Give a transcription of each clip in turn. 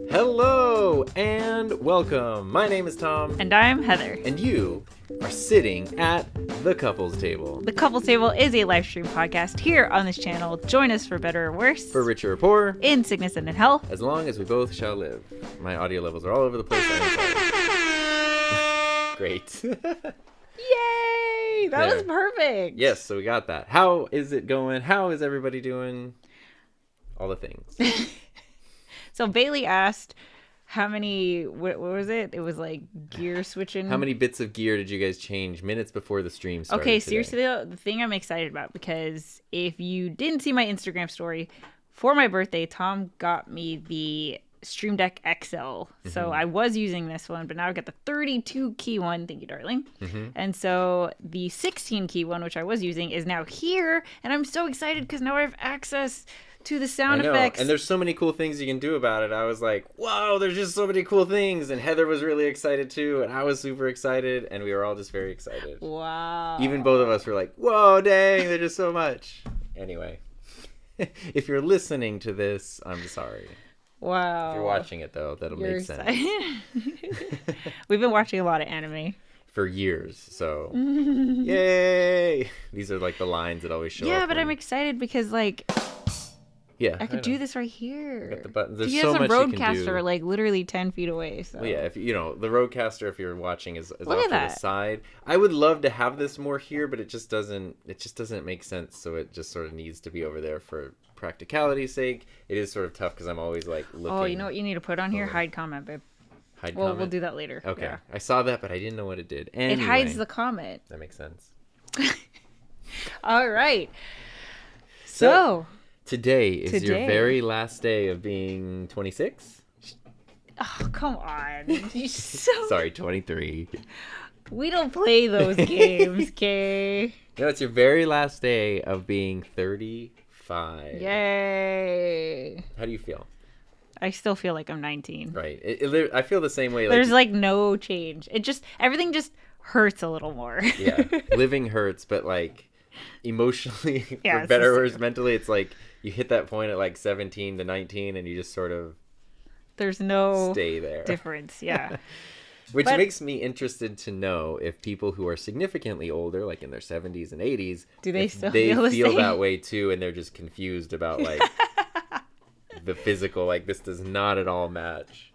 Hello and welcome. My name is Tom. And I'm Heather. And you are sitting at the Couples Table. The Couples Table is a live stream podcast here on this channel. Join us for better or worse. For richer or poor. In sickness and in health. As long as we both shall live. My audio levels are all over the place. Great. Yay! That was perfect. Yes, so we got that. How is it going? How is everybody doing? All the things. So Bailey asked how many, what was it? It was like gear switching. How many bits of gear did you guys change minutes before the stream started Okay, today? seriously though, the thing I'm excited about, because if you didn't see my Instagram story, for my birthday, Tom got me the Stream Deck XL. Mm-hmm. So I was using this one, but now I've got the 32 key one. Thank you, darling. Mm-hmm. And so the 16 key one, which I was using, is now here. And I'm so excited because now I have access to the sound effects. And there's so many cool things you can do about it. I was like, whoa, there's just so many cool things. And Heather was really excited too. And I was super excited. And we were all just very excited. Wow. Even both of us were like, whoa, dang, there's just so much. Anyway, if you're listening to this, I'm sorry. Wow. If you're watching it, though, that'll make sense. We've been watching a lot of anime. For years, so yay! These are like the lines that always show up. Yeah, but I'm excited because, like... Yeah, I could do this right here. Got the buttons. There's he so has much a you can roadcaster do. like literally 10 feet away. So. Well, yeah, if you know the roadcaster, if you're watching, is Look off at to that. the side. I would love to have this more here, but it just doesn't make sense. So it just sort of needs to be over there for practicality's sake. It is sort of tough because I'm always like looking. Oh, you know what you need to put on here? Hide comment, babe. Hide comment? We'll do that later. Okay, yeah. I saw that, but I didn't know what it did. Anyway, it hides the comment. That makes sense. All right. So today is your very last day of being 26? Oh, come on. You're so... Sorry, 23. We don't play those games, okay? No, it's your very last day of being 35. Yay. How do you feel? I still feel like I'm 19. Right. I feel the same way. There's like no change. Everything just hurts a little more. Yeah. Living hurts, but like emotionally, Yeah, for better or worse, mentally, it's like you hit that point at like 17 to 19 and you just sort of there's no stay there. Difference. Yeah. Which makes me interested to know if people who are significantly older, like in their 70s and 80s, do they still feel that way too, and they're just confused about like the physical, like this does not at all match.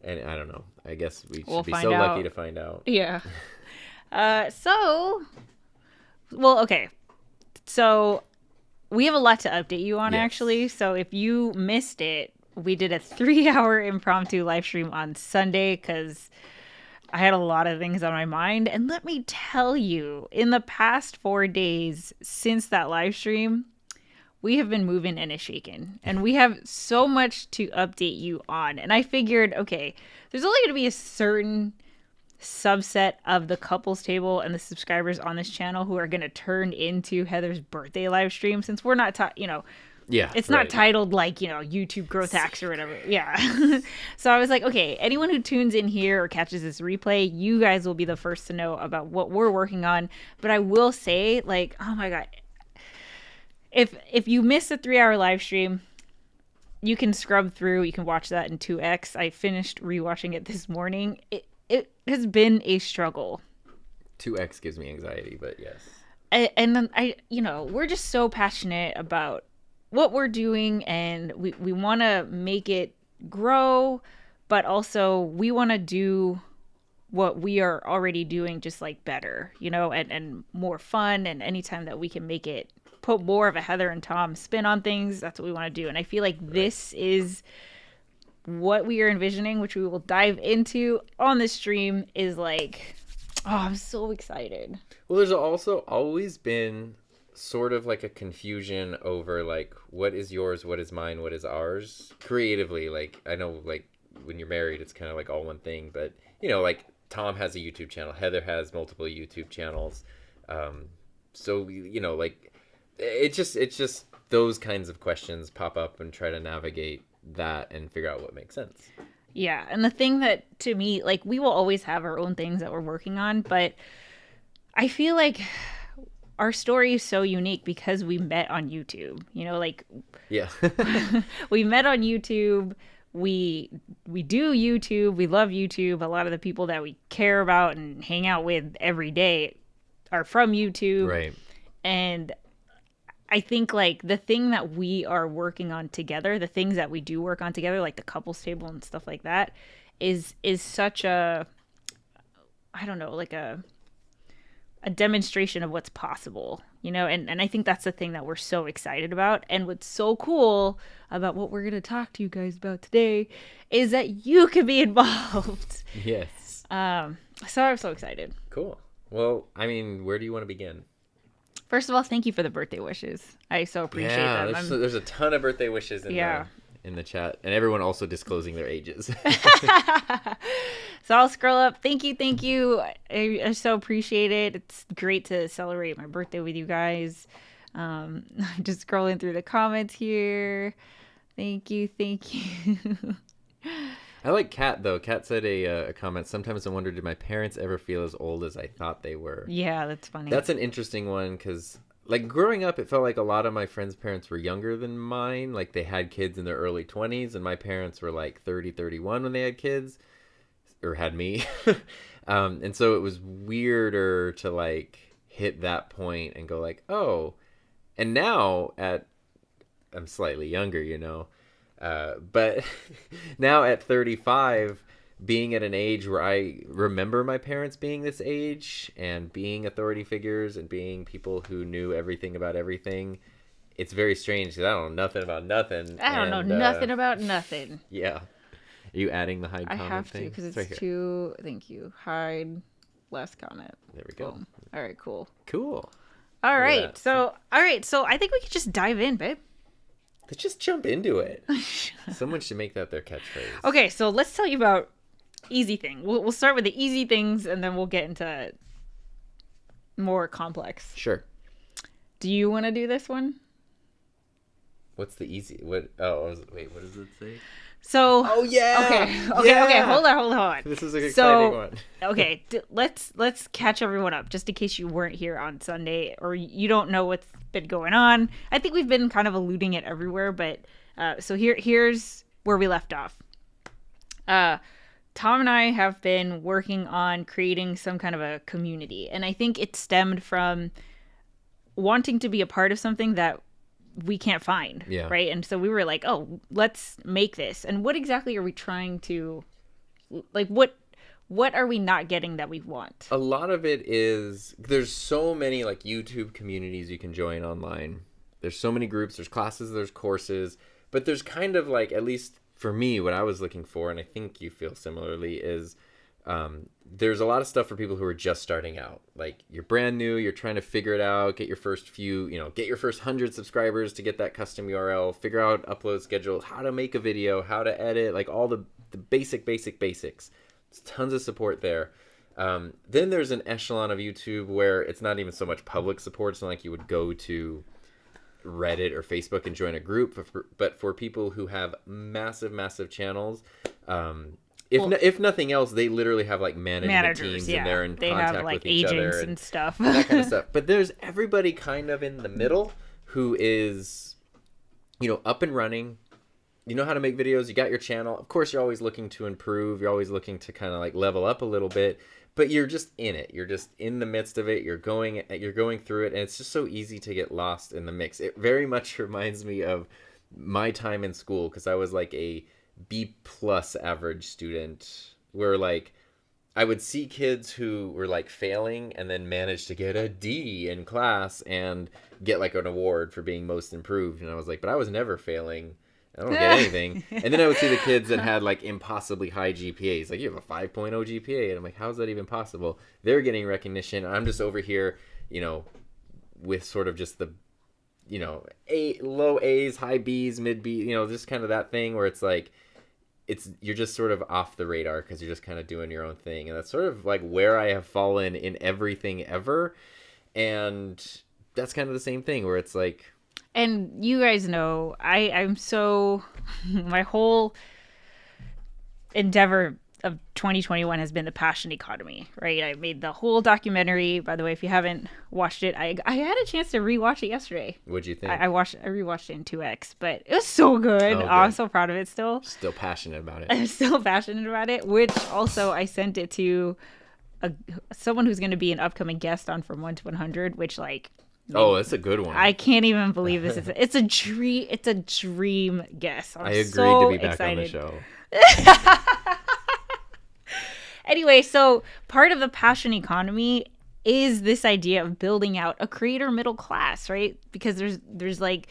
And I don't know. I guess we should be so lucky to find out. Yeah. Okay. So we have a lot to update you on, actually. So if you missed it, we did a 3-hour impromptu live stream on Sunday because I had a lot of things on my mind. And let me tell you, in the past 4 days since that live stream, we have been moving and shaking. And we have so much to update you on. And I figured, okay, there's only going to be a certain subset of the couples table and the subscribers on this channel who are going to turn into Heather's birthday live stream, since we're not it's not titled like, YouTube growth hacks or whatever. Yeah. So I was like, okay, anyone who tunes in here or catches this replay, you guys will be the first to know about what we're working on. But I will say, like, oh my God, if you miss a 3-hour live stream, you can scrub through, you can watch that in 2x. I finished rewatching it this morning. It has been a struggle. 2x gives me anxiety, but yes. And then we're just so passionate about what we're doing, and we want to make it grow, but also we want to do what we are already doing just like better, and more fun. And anytime that we can make it, put more of a Heather and Tom spin on things, that's what we want to do. And I feel like this is what we are envisioning, which we will dive into on the stream, is like, oh, I'm so excited. Well, there's also always been sort of like a confusion over like what is yours, what is mine, what is ours creatively. Like I know like when you're married it's kind of like all one thing, but like Tom has a YouTube channel, Heather has multiple YouTube channels, so like it's just those kinds of questions pop up and try to navigate that and figure out what makes sense. Yeah. And the thing that, to me, like, we will always have our own things that we're working on, but I feel like our story is so unique because we met on YouTube, yeah. We met on YouTube. We do YouTube. We love YouTube. A lot of the people that we care about and hang out with every day are from YouTube. Right. And I think like the thing that we are working on together, the things that we do work on together, like the couples table and stuff like that, is such a, I don't know, like a demonstration of what's possible, and I think that's the thing that we're so excited about. And what's so cool about what we're going to talk to you guys about today is that you can be involved. Yes. So I'm so excited. Cool. Well, I mean, where do you want to begin? First of all, thank you for the birthday wishes. I so appreciate them. There's a ton of birthday wishes in the chat, and everyone also disclosing their ages. So I'll scroll up. Thank you. I so appreciate it. It's great to celebrate my birthday with you guys. I'm just scrolling through the comments here. Thank you. I like Kat, though. Kat said a comment, sometimes I wonder, did my parents ever feel as old as I thought they were? Yeah, that's funny. That's an interesting one, because like growing up, it felt like a lot of my friends' parents were younger than mine. Like they had kids in their early 20s, and my parents were like 30, 31 when they had kids, or had me. And so it was weirder to like hit that point and go like, oh. And now I'm slightly younger, but now at 35, being at an age where I remember my parents being this age and being authority figures and being people who knew everything about everything, it's very strange because I don't know nothing about nothing. I don't know nothing about nothing. Yeah. Are you adding the hide comment thing? I have to because it's right too... Thank you. Hide last comment. There we go. Boom. All right, cool. Cool. All right. So I think we could just dive in, babe. Let's just jump into it. Someone should make that their catchphrase. Okay, so let's tell you about easy thing. We'll start with the easy things, and then we'll get into more complex. Sure. Do you want to do this one? What's the easy? What? Oh, wait. What does it say? So. Oh yeah. Okay. Hold on. This is an exciting one. Okay, let's catch everyone up, just in case you weren't here on Sunday or you don't know what's been going on. I think we've been kind of alluding it everywhere, but so here's where we left off. Tom and I have been working on creating some kind of a community, and I think it stemmed from wanting to be a part of something that we can't find, right? And so we were like, oh, let's make this. And what exactly are we trying to, like, what are we not getting that we want? A lot of it is, there's so many like YouTube communities you can join online. There's so many groups, there's classes, there's courses, but there's kind of like, at least for me, what I was looking for, and I think you feel similarly, is there's a lot of stuff for people who are just starting out. Like, you're brand new, you're trying to figure it out, get your first few, get your first 100 subscribers to get that custom URL, figure out upload schedule, how to make a video, how to edit, like all the basics. There's tons of support there. Then there's an echelon of YouTube where it's not even so much public support. It's not like you would go to Reddit or Facebook and join a group, but for people who have massive channels, if nothing else, they literally have like management teams, and they're in contact with each other, agents and stuff, that kind of stuff. But there's everybody kind of in the middle who is, up and running. You know how to make videos. You got your channel. Of course, you're always looking to improve. You're always looking to kind of like level up a little bit. But you're just in it. You're just in the midst of it. You're going through it, and it's just so easy to get lost in the mix. It very much reminds me of my time in school, because I was like a B+ average student, where like I would see kids who were like failing and then managed to get a D in class and get like an award for being most improved. And I was like, but I was never failing. I don't get anything. And then I would see the kids that had like impossibly high GPAs. Like, you have a 5.0 GPA. And I'm like, how is that even possible? They're getting recognition. I'm just over here, with sort of just the, low A's, high B's, mid B, just kind of that thing where it's like, you're just sort of off the radar because you're just kind of doing your own thing. And that's sort of like where I have fallen in everything ever. And that's kind of the same thing where it's like, and you guys know, I'm so, my whole endeavor of 2021 has been the passion economy, right? I made the whole documentary. By the way, if you haven't watched it, I had a chance to rewatch it yesterday. What'd you think? I rewatched it in 2x, but it was so good. Oh, good. I'm so proud of it still. Still passionate about it. I'm still passionate about it, which also I sent it to someone who's going to be an upcoming guest on From 1 to 100, which like, oh, that's a good one. I can't even believe this. It's a dream. It's a dream guess. I agreed so to be back excited. on the show. Anyway, so part of the passion economy is this idea of building out a creator middle class, right? Because there's like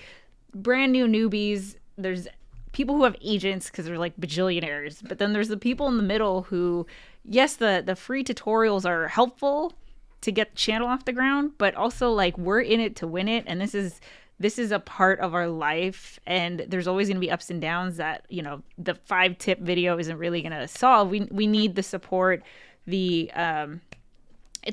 brand new newbies. There's people who have agents because they're like bajillionaires. But then there's the people in the middle who, yes, the free tutorials are helpful to get the channel off the ground, but also like we're in it to win it, and this is a part of our life, and there's always going to be ups and downs that the 5-tip video isn't really going to solve. We need the support. It's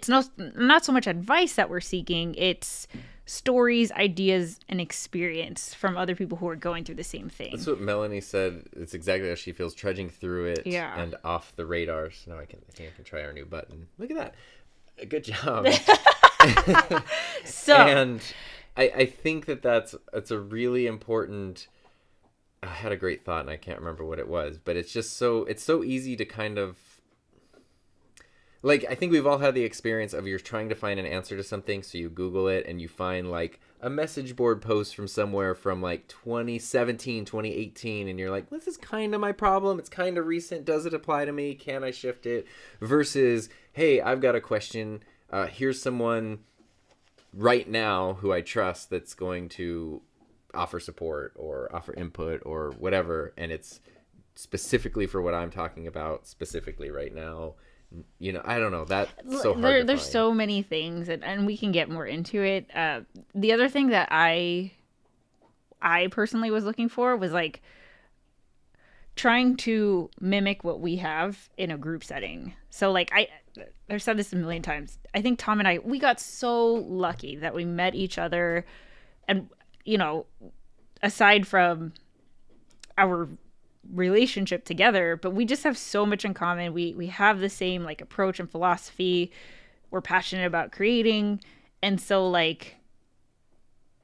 not so much advice that we're seeking, it's stories, ideas, and experience from other people who are going through the same thing. That's what Melanie said. It's exactly how she feels, trudging through it and off the radar. So now I think I can try our new button. Look at that. Good job. So, and I think it's a really important, I had a great thought and I can't remember what it was, but it's so easy to kind of, like, I think we've all had the experience of you're trying to find an answer to something, so you Google it and you find like a message board post from somewhere from like 2017, 2018, and you're like, this is kind of my problem. It's kind of recent. Does it apply to me? Can I shift it? Versus, hey, I've got a question. Here's someone right now who I trust that's going to offer support or offer input or whatever, and it's specifically for what I'm talking about specifically right now. I don't know. That's so hard to find. There's so many things, and we can get more into it. The other thing that I I personally was looking for was like trying to mimic what we have in a group setting. So like I've said this a million times. I think Tom and I, we got so lucky that we met each other, and you know, aside from our relationship together, but we just have so much in common. We have the same like approach and philosophy. We're passionate about creating, and so like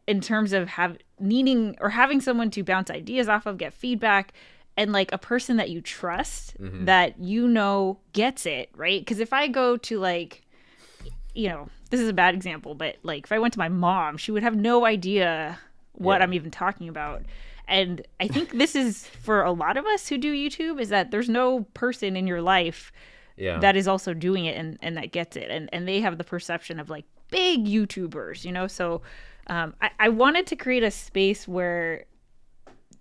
in terms of needing or having someone to bounce ideas off of, get feedback, and like a person that you trust, that you know gets it, right? Because if I go to like, you know, this is a bad example, but like if I went to my mom, she would have no idea what I'm even talking about. And I think this is for a lot of us who do YouTube, is that there's no person in your life that is also doing it and that gets it. And they have the perception of like big YouTubers, you know? So I wanted to create a space where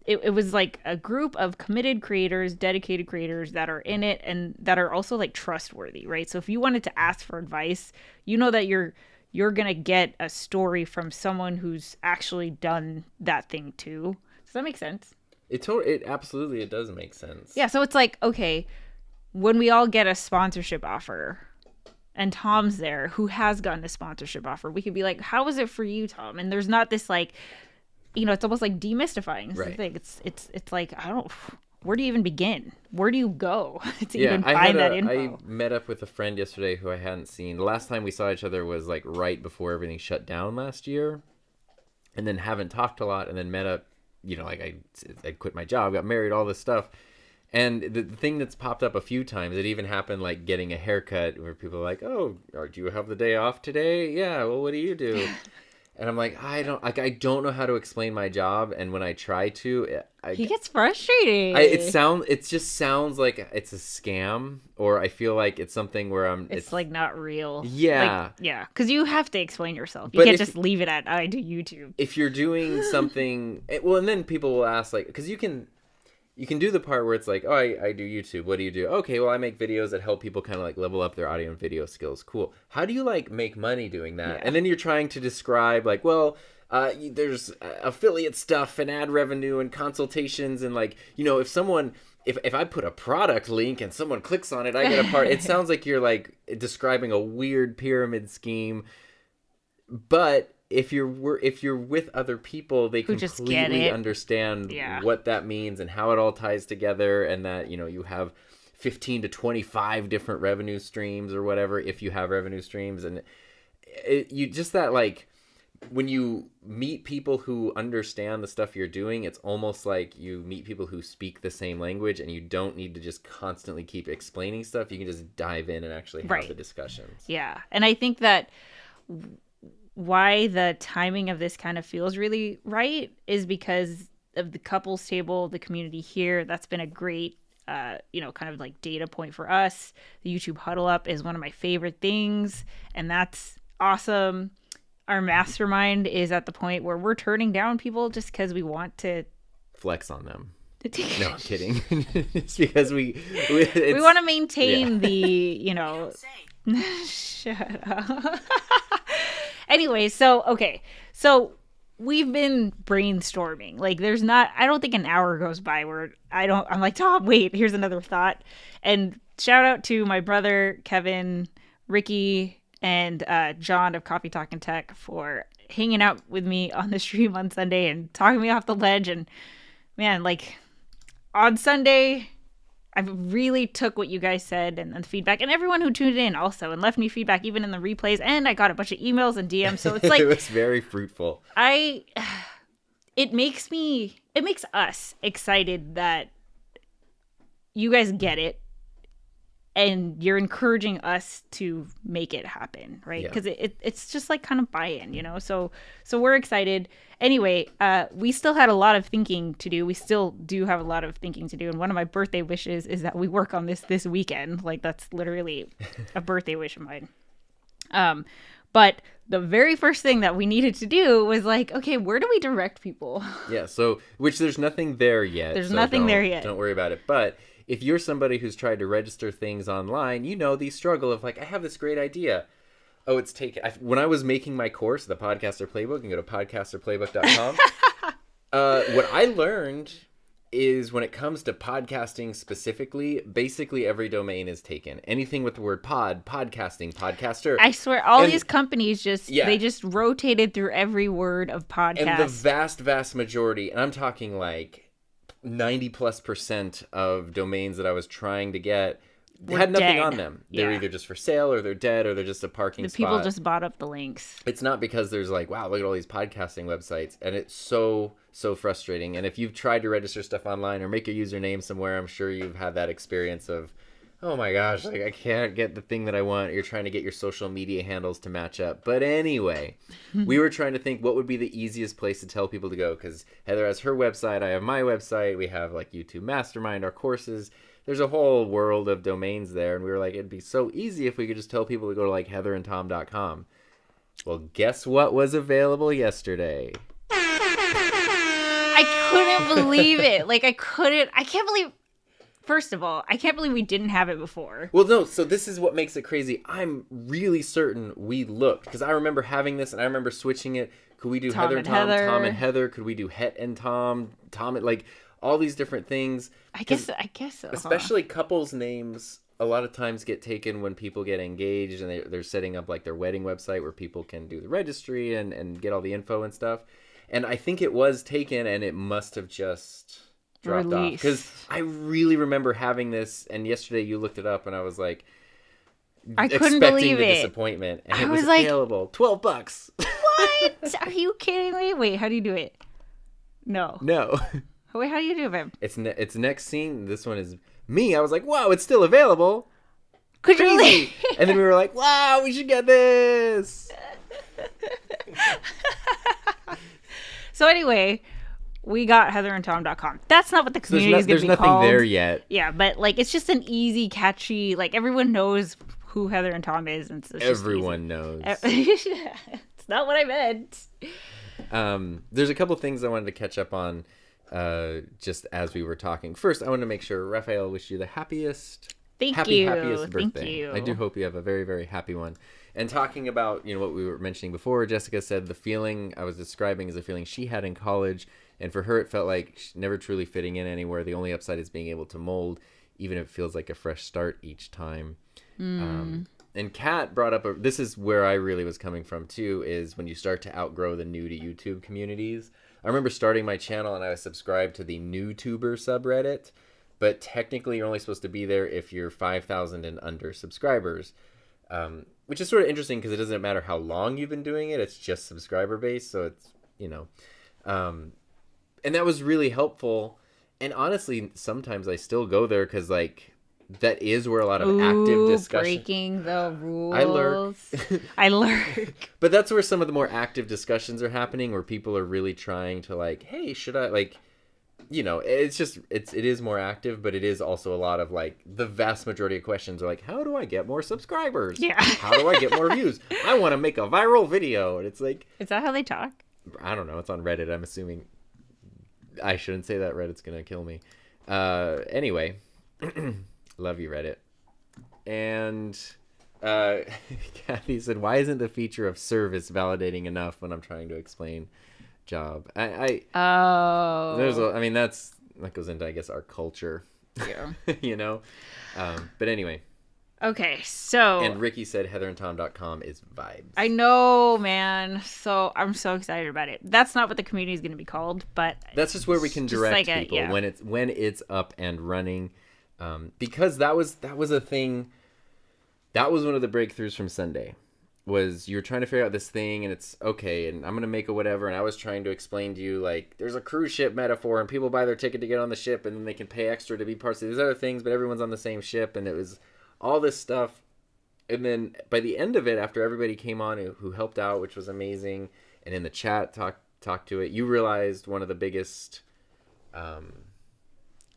it was like a group of committed creators, dedicated creators that are in it and that are also like trustworthy, right? So if you wanted to ask for advice, you know that you're going to get a story from someone who's actually done that thing too. Does that make sense? It absolutely, it does make sense. Yeah. So it's like, okay, when we all get a sponsorship offer and Tom's there who has gotten a sponsorship offer, we could be like, how was it for you, Tom? And there's not this like, you know, it's almost like demystifying. It's the thing. It's like, where do you even begin? Where do you go to even find that info? I met up with a friend yesterday who I hadn't seen. The last time we saw each other was like right before everything shut down last year. And then haven't talked a lot, and then met up, you know, like I quit my job, got married, all this stuff. And the thing that's popped up a few times, it even happened like getting a haircut where people are like, oh, do you have the day off today? Yeah, well, what do you do? And I'm like, I don't know how to explain my job, and when I try to, he gets frustrating. It just sounds like it's a scam, or I feel like it's something where it's like not real. Yeah, like, yeah, because you have to explain yourself. You can't just leave it at I do YouTube. If you're doing something, well, and then people will ask like, because you can do the part where it's like, oh, I do YouTube. What do you do? Okay, well, I make videos that help people kind of like level up their audio and video skills. Cool. How do you like make money doing that? Yeah. And then you're trying to describe like, well, there's affiliate stuff and ad revenue and consultations. And like, you know, if I put a product link and someone clicks on it, I get a part. It sounds like you're like describing a weird pyramid scheme. But if you're with other people, they completely understand what that means and how it all ties together, and that, you know, you have 15 to 25 different revenue streams or whatever, if you have revenue streams. And you just that, like, when you meet people who understand the stuff you're doing, it's almost like you meet people who speak the same language, and you don't need to just constantly keep explaining stuff. You can just dive in and actually have the discussions. Yeah. And I think that why the timing of this kind of feels really right is because of the couples table, the community here. That's been a great, you know, kind of like data point for us. The YouTube Huddle Up is one of my favorite things, and that's awesome. Our mastermind is at the point where we're turning down people just because we want to flex on them. No, I'm kidding. It's because we want to maintain the, you know, shut up. Anyway, so we've been brainstorming. Like, I don't think an hour goes by where I'm like, Tom, wait, here's another thought. And shout out to my brother, Kevin, Ricky, and John of Coffee Talk and Tech for hanging out with me on the stream on Sunday and talking me off the ledge. And man, like on Sunday, I really took what you guys said and the feedback, and everyone who tuned in also and left me feedback, even in the replays. And I got a bunch of emails and DMs. So it's like, it was very fruitful. It makes us excited that you guys get it, and you're encouraging us to make it happen, right? Because it's just like kind of buy-in, you know? So we're excited. Anyway, we still had a lot of thinking to do. We still do have a lot of thinking to do. And one of my birthday wishes is that we work on this weekend. Like, that's literally a birthday wish of mine. But the very first thing that we needed to do was like, okay, where do we direct people? Yeah, so, which there's nothing there yet. There's nothing there yet. Don't worry about it. But if you're somebody who's tried to register things online, you know the struggle of like, I have this great idea. Oh, it's taken. When I was making my course, the Podcaster Playbook, you can go to podcasterplaybook.com. What I learned is when it comes to podcasting specifically, basically every domain is taken. Anything with the word pod, podcasting, podcaster. I swear, all these companies they just rotated through every word of podcast. And the vast majority, and I'm talking like 90+% of domains that I was trying to get had nothing on them. They're either just for sale, or they're dead, or they're just a parking spot. People just bought up the links. It's not because there's like, wow, look at all these podcasting websites. And it's so frustrating. And if you've tried to register stuff online or make a username somewhere, I'm sure you've had that experience of, oh my gosh, like I can't get the thing that I want. You're trying to get your social media handles to match up. But anyway, we were trying to think what would be the easiest place to tell people to go. Because Heather has her website. I have my website. We have like YouTube Mastermind, our courses. There's a whole world of domains there. And we were like, it'd be so easy if we could just tell people to go to like heatherandtom.com. Well, guess what was available yesterday? I couldn't believe it. Like, I can't believe, first of all, I can't believe we didn't have it before. Well, no, so this is what makes it crazy. I'm really certain we looked, because I remember having this, and I remember switching it. Could we do Heather and Tom, Tom and Heather? Could we do Het and Tom, Tom and, like, all these different things? I guess so. Especially couples' names a lot of times get taken when people get engaged, and they're setting up, like, their wedding website where people can do the registry and get all the info and stuff. And I think it was taken, and it must have just dropped off. Because I really remember having this, and yesterday you looked it up, and I was like, I couldn't believe the it. Disappointment, and it was available. $12. What? Are you kidding me? Wait, how do you do it? No. Wait, how do you do it, babe? It's next scene. This one is me. I was like, wow, it's still available. Could you believe? And then we were like, wow, we should get this. So anyway, we got heatherandtom.com. That's not what the community is going to be called. There's nothing there yet. Yeah, but like it's just an easy, catchy, like everyone knows who Heather and Tom is. And so everyone knows. It's not what I meant. There's a couple things I wanted to catch up on just as we were talking. First, I want to make sure Raphael wished you the happiest birthday. Thank you. I do hope you have a very, very happy one. And talking about, what we were mentioning before, Jessica said the feeling I was describing is a feeling she had in college. And for her, it felt like never truly fitting in anywhere. The only upside is being able to mold, even if it feels like a fresh start each time. And Kat brought up, this is where I really was coming from too, is when you start to outgrow the new to YouTube communities. I remember starting my channel and I was subscribed to the NewTuber subreddit. But technically, you're only supposed to be there if you're 5,000 and under subscribers. Which is sort of interesting because it doesn't matter how long you've been doing it. It's just subscriber based. So it's, and that was really helpful. And honestly, sometimes I still go there because like that is where a lot of active discussion. Breaking the rules. I lurk. But that's where some of the more active discussions are happening, where people are really trying to like, hey, should I like, it's just, it is more active, but it is also a lot of like, the vast majority of questions are like, how do I get more subscribers? Yeah. How do I get more views? I want to make a viral video. And it's like, is that how they talk? I don't know. It's on Reddit. I'm assuming I shouldn't say that. Reddit's going to kill me. Anyway, love you, Reddit. And Kathy said, why isn't the feature of service validating enough when I'm trying to explain job? That goes into, I guess, our culture. Yeah. But anyway. Okay, so and Ricky said heatherandtom.com is vibes. I know, man. So I'm so excited about it. That's not what the community is going to be called, but that's just where we can direct people when it's up and running. Because that was a thing. That was one of the breakthroughs from Sunday. Was you're trying to figure out this thing and it's okay and I'm going to make a whatever, and I was trying to explain to you like there's a cruise ship metaphor and people buy their ticket to get on the ship and then they can pay extra to be parts of these other things, but everyone's on the same ship, and it was all this stuff. And then by the end of it, after everybody came on who helped out, which was amazing, and in the chat talked to it, you realized one of the biggest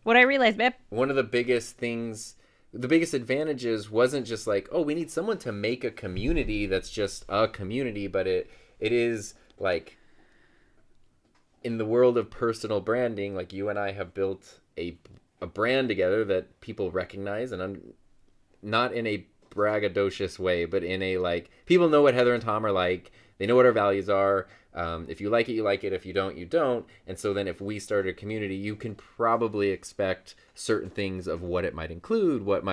what I realized, babe, one of the biggest things, the biggest advantages wasn't just like, oh, we need someone to make a community that's just a community, but it is like in the world of personal branding, like you and I have built a brand together that people recognize, and not in a braggadocious way, but in a like, people know what Heather and Tom are like. They know what our values are. If you like it, you like it. If you don't, you don't. And so then if we start a community, you can probably expect certain things of what it might include, what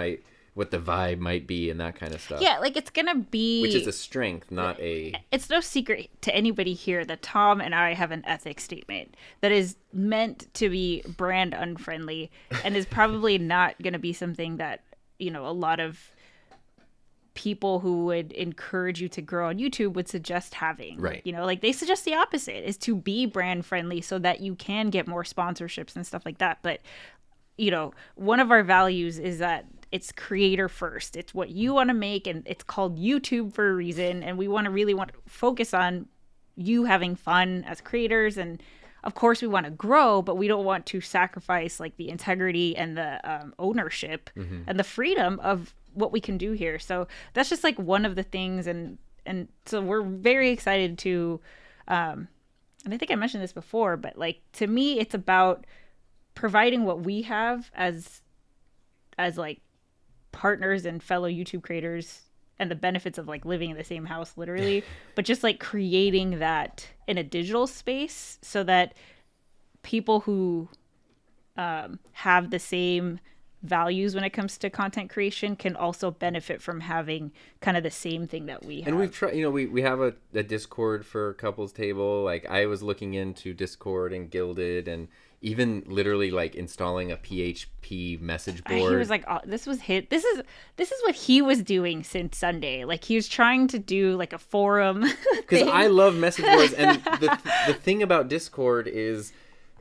the vibe might be, and that kind of stuff. Yeah, like it's gonna be, which is a strength, not a. It's no secret to anybody here that Tom and I have an ethics statement that is meant to be brand unfriendly and is probably not gonna be something that, you know, a lot of people who would encourage you to grow on YouTube would suggest having. Right. You know, like they suggest the opposite, is to be brand friendly so that you can get more sponsorships and stuff like that. But, you know, one of our values is that it's creator first. It's what you want to make, and it's called YouTube for a reason. And we want to focus on you having fun as creators. And of course we want to grow, but we don't want to sacrifice like the integrity and the ownership and the freedom of what we can do here. So that's just like one of the things. And so we're very excited to, and I think I mentioned this before, but like, to me, it's about providing what we have as like partners and fellow YouTube creators, and the benefits of like living in the same house, literally, but just like creating that in a digital space so that people who have the same values when it comes to content creation can also benefit from having kind of the same thing that we have. And we've tried, you know, we have a Discord for couples table. Like I was looking into Discord and Gilded, and even literally like installing a PHP message board. He was like, oh, this is what he was doing since Sunday. Like he was trying to do like a forum. Because I love message boards, and the thing about Discord is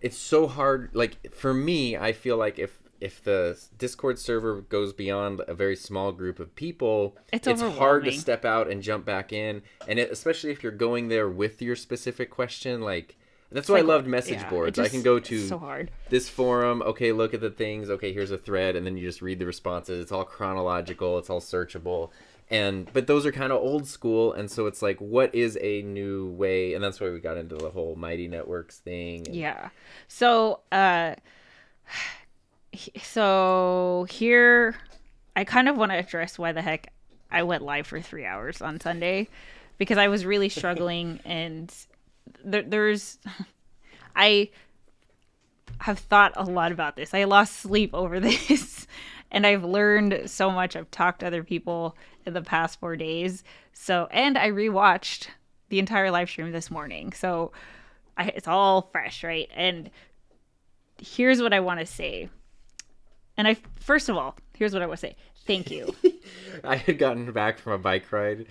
it's so hard. Like for me, I feel like if the Discord server goes beyond a very small group of people, it's hard to step out and jump back in. And especially if you're going there with your specific question, like that's why I loved message boards. I can go to so hard. This forum. Okay, look at the things. Okay, here's a thread, and then you just read the responses. It's all chronological. It's all searchable. But those are kind of old school, and so it's like, what is a new way? And that's why we got into the whole Mighty Networks thing. Yeah. So here, I kind of want to address why the heck I went live for 3 hours on Sunday, because I was really struggling, and I have thought a lot about this. I lost sleep over this, and I've learned so much. I've talked to other people in the past 4 days. And I rewatched the entire live stream this morning. So it's all fresh, right? And here's what I want to say. And first of all, here's what I want to say. Thank you. I had gotten back from a bike ride.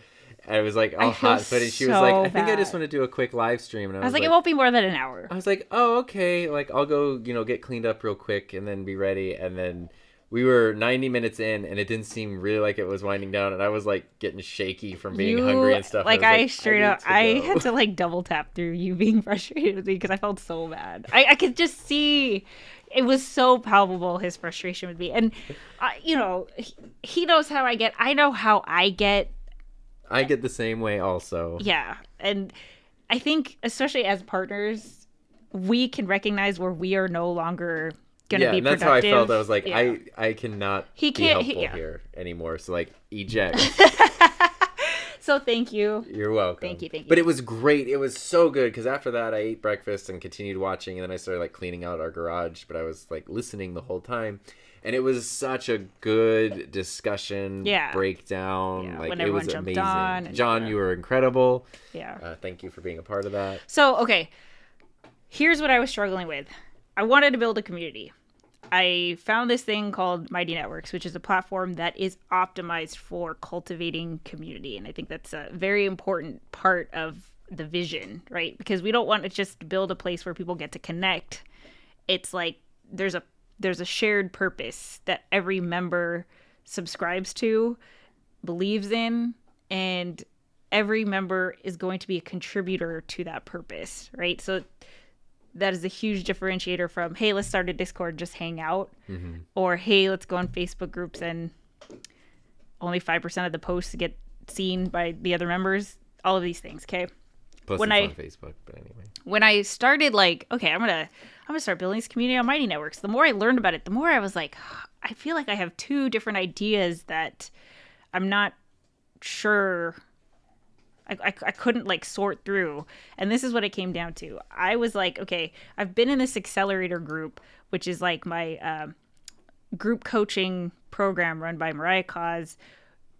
I was like, all hot footed. She was like, I think I just want to do a quick live stream. And I was like, it won't be more than an hour. I was like, oh, okay. Like, I'll go, get cleaned up real quick and then be ready. And then we were 90 minutes in, and it didn't seem really like it was winding down. And I was like getting shaky from being hungry and stuff. Like, I had to like double tap through you being frustrated with me because I felt so bad. I could just see. It was so palpable, his frustration with me. And, he knows how I get. I know how I get. I get the same way also. Yeah. And I think, especially as partners, we can recognize where we are no longer going to be productive. Yeah, and that's how I felt. I was like, I cannot be helpful here anymore. So, like, eject. So thank you. You're welcome. Thank you. But it was great. It was so good, because after that I ate breakfast and continued watching, and then I started like cleaning out our garage, but I was like listening the whole time, and it was such a good discussion breakdown. Yeah, like when it was amazing. John, you were incredible. Yeah. Thank you for being a part of that. So, okay. Here's what I was struggling with. I wanted to build a community. I found this thing called Mighty Networks, which is a platform that is optimized for cultivating community. And I think that's a very important part of the vision, right? Because we don't want to just build a place where people get to connect. It's like there's a shared purpose that every member subscribes to, believes in, and every member is going to be a contributor to that purpose, right? So that is a huge differentiator from, hey, let's start a Discord, just hang out. Mm-hmm. Or, hey, let's go on Facebook groups and only 5% of the posts get seen by the other members. All of these things, okay? Plus it's on Facebook, but anyway. When I started, like, okay, I'm gonna start building this community on Mighty Networks, the more I learned about it, the more I was like, I feel like I have two different ideas that I'm not sure I couldn't like sort through. And this is what it came down to. I was like, okay, I've been in this accelerator group, which is like my group coaching program run by Mariah Cause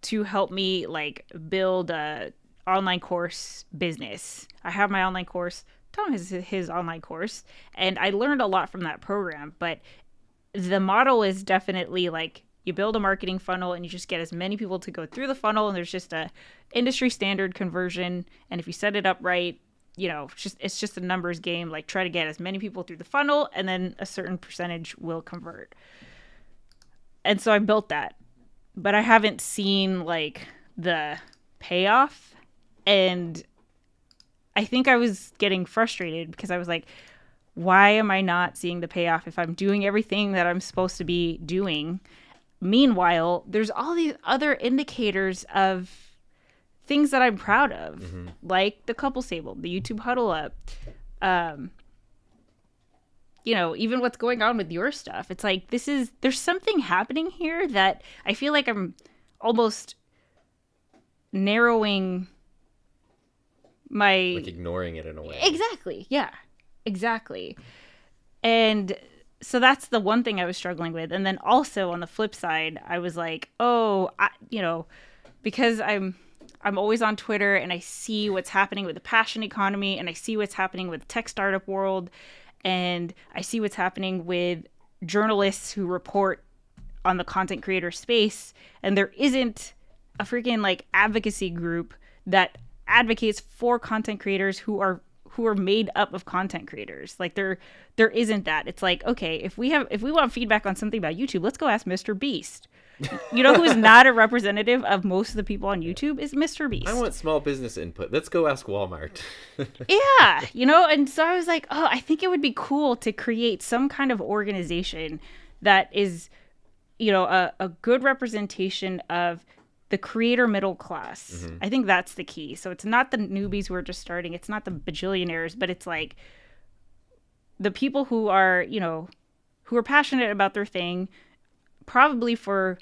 to help me like build a online course business. I have my online course. Tom has his online course, and I learned a lot from that program. But the model is definitely like you build a marketing funnel and you just get as many people to go through the funnel, and there's just a industry standard conversion. And if you set it up right, you know, it's just a numbers game. Like try to get as many people through the funnel, and then a certain percentage will convert. And so I built that, but I haven't seen like the payoff. And I think I was getting frustrated because I was like, why am I not seeing the payoff if I'm doing everything that I'm supposed to be doing? Meanwhile, there's all these other indicators of things that I'm proud of, like the couples table, the YouTube huddle up, you know, even what's going on with your stuff. It's like, there's something happening here that I feel like I'm almost narrowing like ignoring it in a way. Exactly. Yeah, exactly. And so that's the one thing I was struggling with. And then also on the flip side, I was like, you know, because I'm always on Twitter and I see what's happening with the passion economy, and I see what's happening with the tech startup world, and I see what's happening with journalists who report on the content creator space, and there isn't a freaking like advocacy group that advocates for content creators who are made up of content creators. Like there isn't that. It's like, okay, if we want feedback on something about YouTube, let's go ask Mr. Beast. You know who's not a representative of most of the people on YouTube is Mr. Beast. I want small business input. Let's go ask Walmart. Yeah, you know, and so I was like, oh, I think it would be cool to create some kind of organization that is, you know, a good representation of the creator middle class. I think that's the key. So it's not the newbies who are just starting. It's not the bajillionaires, but it's like the people who are, you know, who are passionate about their thing. Probably for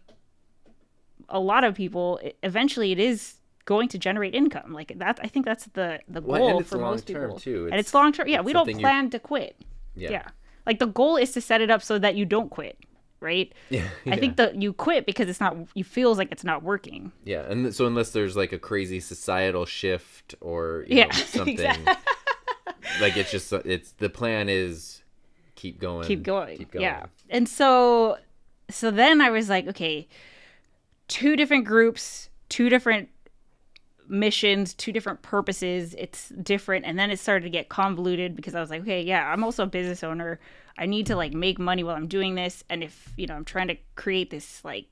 a lot of people, eventually it is going to generate income. Like that, I think that's the goal for most people. Too. And it's long term. Yeah, we don't plan to quit. Yeah. Like the goal is to set it up so that you don't quit. Right? Yeah. I think that you quit because you feels like it's not working. Yeah. And so unless there's like a crazy societal shift or you know, something exactly. Like it's the plan is keep going. Yeah. And so then I was like, okay, 2 different groups, 2 different missions, 2 different purposes. It's different. And then it started to get convoluted because I was like, okay, yeah, I'm also a business owner. I need to like make money while I'm doing this. And if, you know, I'm trying to create this like,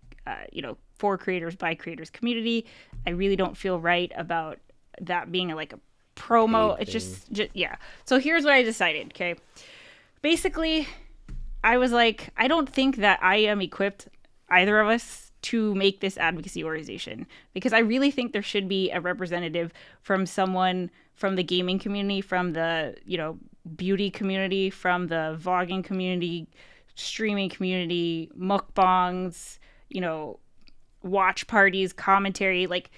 you know, for creators by creators community, I really don't feel right about that being like a promo. It's just, yeah. So here's what I decided. Okay. Basically, I was like, I don't think that I am equipped, either of us, to make this advocacy organization, because I really think there should be a representative from someone from the gaming community, from the, you know, beauty community, from the vlogging community, streaming community, mukbangs, you know, watch parties, commentary. Like,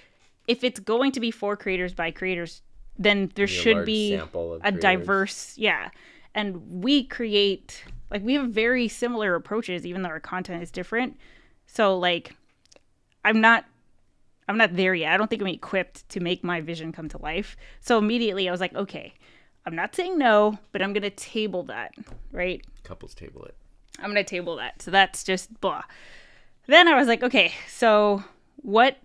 if it's going to be for creators by creators, then there should be a diverse, and we create, like, we have very similar approaches, even though our content is different. So, like, I'm not there yet. I don't think I'm equipped to make my vision come to life. So immediately I was like, okay, I'm not saying no, but I'm going to table that, right? Couples table it. I'm going to table that. So that's just blah. Then I was like, okay, so what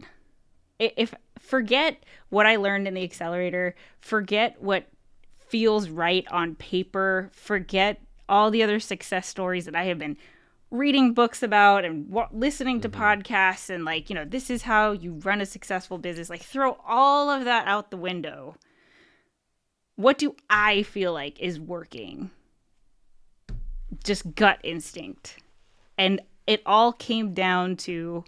if forget what I learned in the accelerator, forget what feels right on paper, forget all the other success stories that I have been reading books about and listening to podcasts and, like, you know, this is how you run a successful business. Like, throw all of that out the window. What do I feel like is working? Just gut instinct. And it all came down to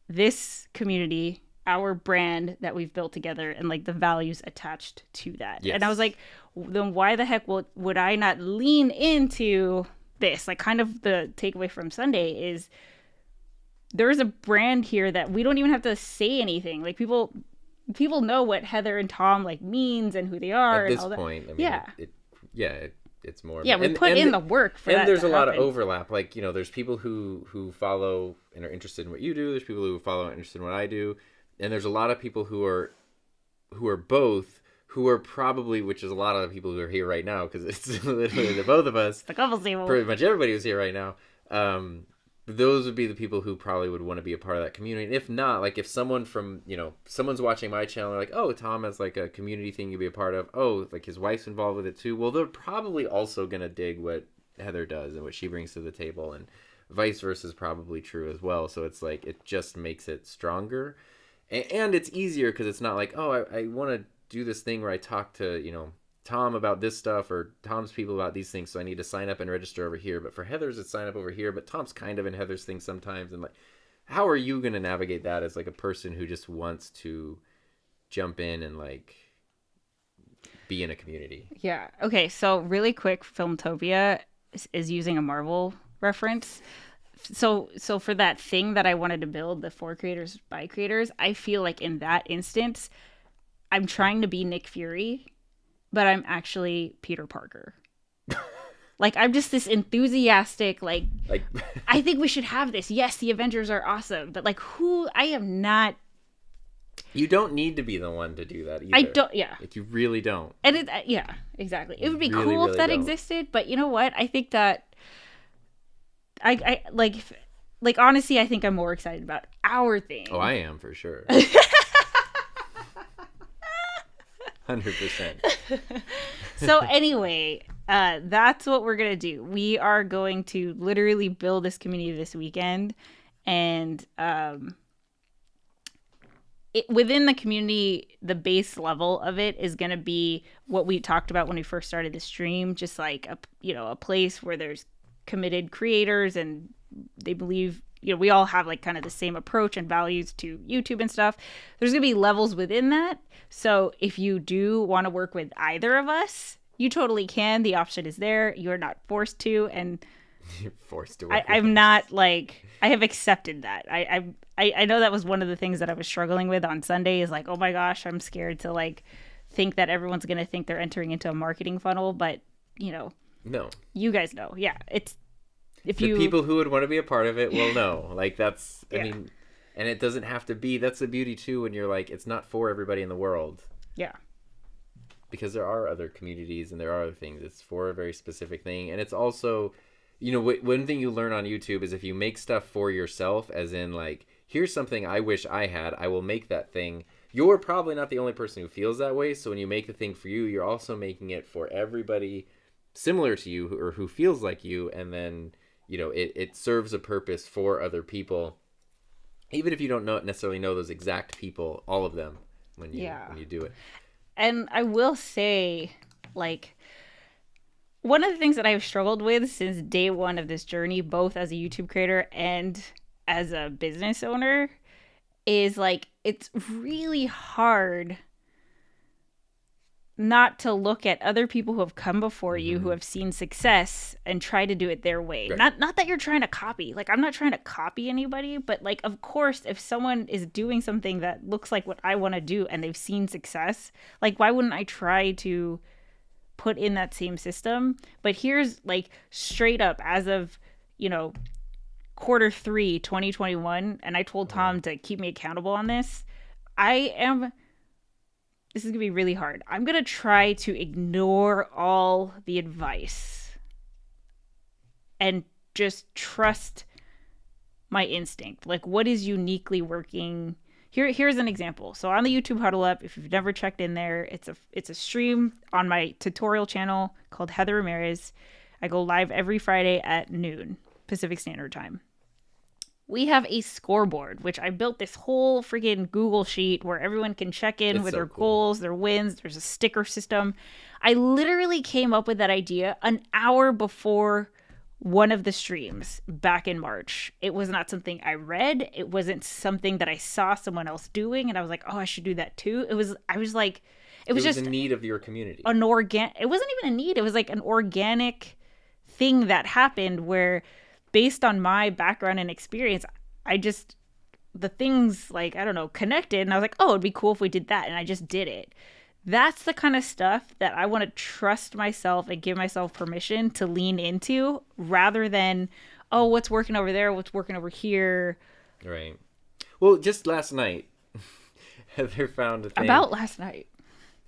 this community, our brand that we've built together, and, like, the values attached to that. Yes. And I was like, then why the heck would I not lean into this? Like, kind of the takeaway from Sunday is there's a brand here that we don't even have to say anything. Like, people people know what Heather and Tom like means and who they are. At this and all that. point, I mean, it's more. Yeah, we put in the work for that. And there's a lot happen. of overlap. Like, there's people who follow and are interested in what you do. There's people who follow and are interested in what I do. And there's a lot of people who are both, who are probably, which is a lot of the people who are here right now, because it's literally the both of us. The couple table. Pretty much everybody who's here right now. Those would be the people who probably would want to be a part of that community. And if not, like if someone from, someone's watching my channel, they're like, oh, Tom has like a community thing you'd be a part of. Oh, like his wife's involved with it too. Well, they're probably also going to dig what Heather does and what she brings to the table, and vice versa is probably true as well. So it's like, it just makes it stronger. And it's easier because it's not like, oh, I want to do this thing where I talk to, Tom about this stuff, or Tom's people about these things, so I need to sign up and register over here. But for Heather's, it's sign up over here, but Tom's kind of in Heather's thing sometimes. And like, how are you going to navigate that as like a person who just wants to jump in and like be in a community? Yeah. Okay. So really quick, Filmtopia is using a Marvel reference. So for that thing that I wanted to build, the for creators by creators, I feel like in that instance, I'm trying to be Nick Fury, but I'm actually Peter Parker. Like, I'm just this enthusiastic, like I think we should have this. Yes, the Avengers are awesome, but like, I am not. You don't need to be the one to do that either. I don't, yeah. Like, you really don't. And yeah, exactly. It would be really, cool if really that don't. existed, but you know what? I think that I like honestly, I think I'm more excited about our thing. Oh, I am for sure. 100%. So anyway, that's what we're gonna do. We are going to literally build this community this weekend, and within the community, the base level of it is gonna be what we talked about when we first started the stream, just like a place where there's committed creators and they believe. We all have like kind of the same approach and values to YouTube and stuff. There's going to be levels within that. So if you do want to work with either of us, you totally can. The option is there. You're not forced to. And you're forced to work I'm not like, I have accepted that. I know that was one of the things that I was struggling with on Sunday is like, oh my gosh, I'm scared to like think that everyone's going to think they're entering into a marketing funnel. But, no, you guys know. Yeah. If the people who would want to be a part of it will know. Like, that's, I mean, and it doesn't have to be, that's the beauty too, when you're like, it's not for everybody in the world. Yeah. Because there are other communities and there are other things. It's for a very specific thing. And it's also, one thing you learn on YouTube is if you make stuff for yourself, as in like, here's something I wish I had, I will make that thing. You're probably not the only person who feels that way. So when you make the thing for you, you're also making it for everybody similar to you or who feels like you. And then, it serves a purpose for other people, even if you don't necessarily know those exact people, all of them, when you do it. And I will say, like, one of the things that I've struggled with since day one of this journey, both as a YouTube creator and as a business owner, is like, it's really hard not to look at other people who have come before you, who have seen success, and try to do it their way. Right. Not that you're trying to copy. Like, I'm not trying to copy anybody, but like, of course, if someone is doing something that looks like what I want to do and they've seen success, like, why wouldn't I try to put in that same system? But here's like straight up as of, Q3 2021, and I told Tom to keep me accountable on this. This is going to be really hard. I'm going to try to ignore all the advice and just trust my instinct. Like, what is uniquely working? Here's an example. So on the YouTube Huddle Up, if you've never checked in there, it's a stream on my tutorial channel called Heather Ramirez. I go live every Friday at noon Pacific Standard Time. We have a scoreboard, which I built this whole freaking Google sheet where everyone can check in with their goals, their wins. There's a sticker system. I literally came up with that idea an hour before one of the streams back in March. It was not something I read. It wasn't something that I saw someone else doing, and I was like, oh, I should do that too. It was just a need of your community. It wasn't even a need. It was like an organic thing that happened where, based on my background and experience, I just the things like, I don't know, connected. And I was like, oh, it'd be cool if we did that. And I just did it. That's the kind of stuff that I want to trust myself and give myself permission to lean into rather than, oh, what's working over there? What's working over here? Right. Well, just last night, Heather found a thing. About last night.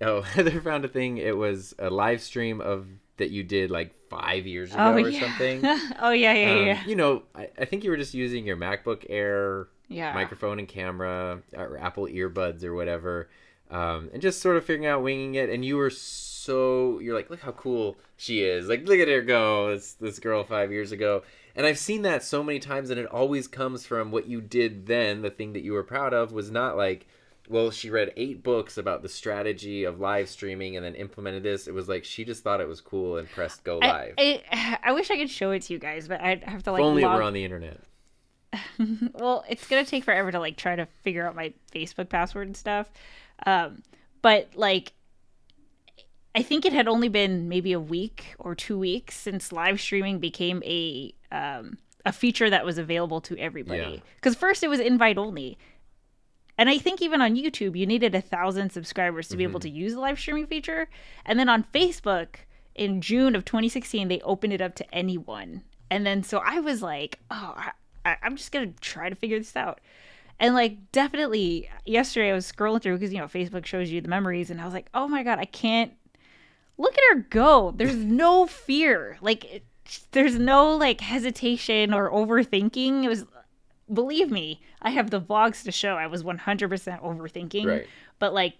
Oh, Heather found a thing. It was a live stream of that you did like 5 years ago or something. Oh, yeah. You know, I think you were just using your MacBook Air microphone and camera or Apple earbuds or whatever. And just sort of figuring out, winging it. And you're like, look how cool she is. Like, look at her go. It's this girl 5 years ago. And I've seen that so many times, and it always comes from what you did then. The thing that you were proud of was not like, well, she read 8 books about the strategy of live streaming and then implemented this. It was like she just thought it was cool and pressed go live. I wish I could show it to you guys, but I'd have to like. If only it were on the internet. Well, it's gonna take forever to like try to figure out my Facebook password and stuff. But like, I think it had only been maybe a week or 2 weeks since live streaming became a feature that was available to everybody. Because first it was invite only. And I think even on YouTube, you needed 1,000 subscribers to be able to use the live streaming feature. And then on Facebook, in June of 2016, they opened it up to anyone. And then so I was like, oh, I'm just going to try to figure this out. And like, definitely yesterday I was scrolling through because, you know, Facebook shows you the memories. And I was like, oh my God, I can't. Look at her go. There's no fear. Like, there's no like hesitation or overthinking. It was. Believe me, I have the vlogs to show I was 100% overthinking. Right. But like,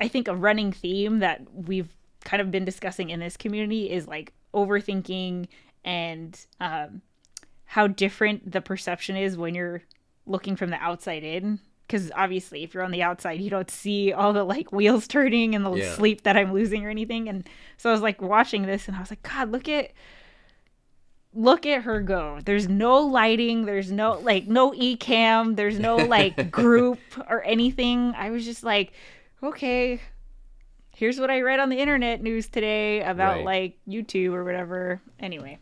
I think a running theme that we've kind of been discussing in this community is like overthinking and how different the perception is when you're looking from the outside in. Because obviously, if you're on the outside, you don't see all the like wheels turning and the sleep that I'm losing or anything. And so I was like watching this and I was like, God, look at her go. There's no lighting. There's no no e-cam. There's no like group or anything. I was just like, okay, here's what I read on the internet news today about like YouTube or whatever. Anyway.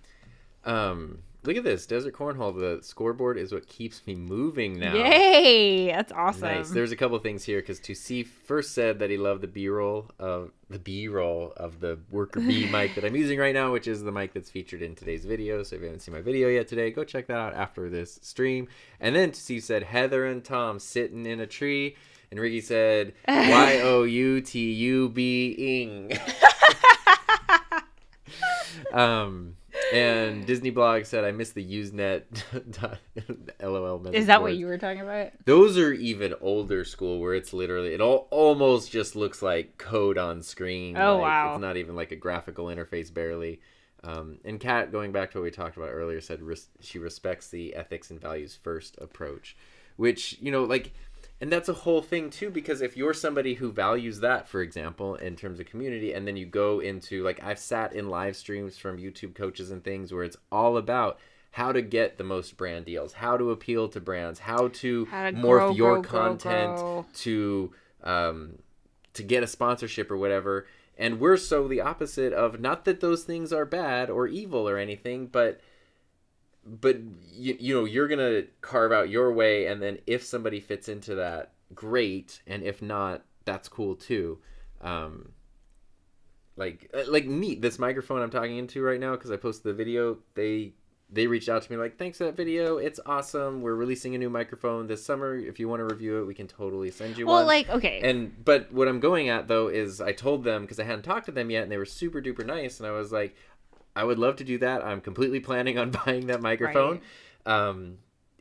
Look at this. Desert Cornhole. The scoreboard is what keeps me moving now. Yay. That's awesome. Nice. There's a couple things here because Tusi first said that he loved the B-roll of the Worker B mic that I'm using right now, which is the mic that's featured in today's video. So if you haven't seen my video yet today, go check that out after this stream. And then Tusi said Heather and Tom sitting in a tree. And Ricky said YOUTUB-ing. And Disney Blog said, I miss the Usenet LOL message Is that boards. what you were talking about? Those are even older school where it's literally, it almost just looks like code on screen. Oh, like, wow. It's not even like a graphical interface barely. And Kat, going back to what we talked about earlier, said she respects the ethics and values first approach. Which, you know, like, and that's a whole thing too, because if you're somebody who values that, for example, in terms of community, and then you go into, like, I've sat in live streams from YouTube coaches and things where it's all about how to get the most brand deals, how to appeal to brands, how to morph your content to get a sponsorship or whatever. And we're so the opposite of, not that those things are bad or evil or anything, but you know, you're going to carve out your way, and then if somebody fits into that, great, and if not, that's cool too. Like me, this microphone I'm talking into right now, because I posted the video, they reached out to me like, thanks for that video, it's awesome, we're releasing a new microphone this summer, if you want to review it, we can totally send you one. Well, like, okay. But what I'm going at, though, is I told them, because I hadn't talked to them yet, and they were super duper nice, and I was like, I would love to do that. I'm completely planning on buying that microphone. Right.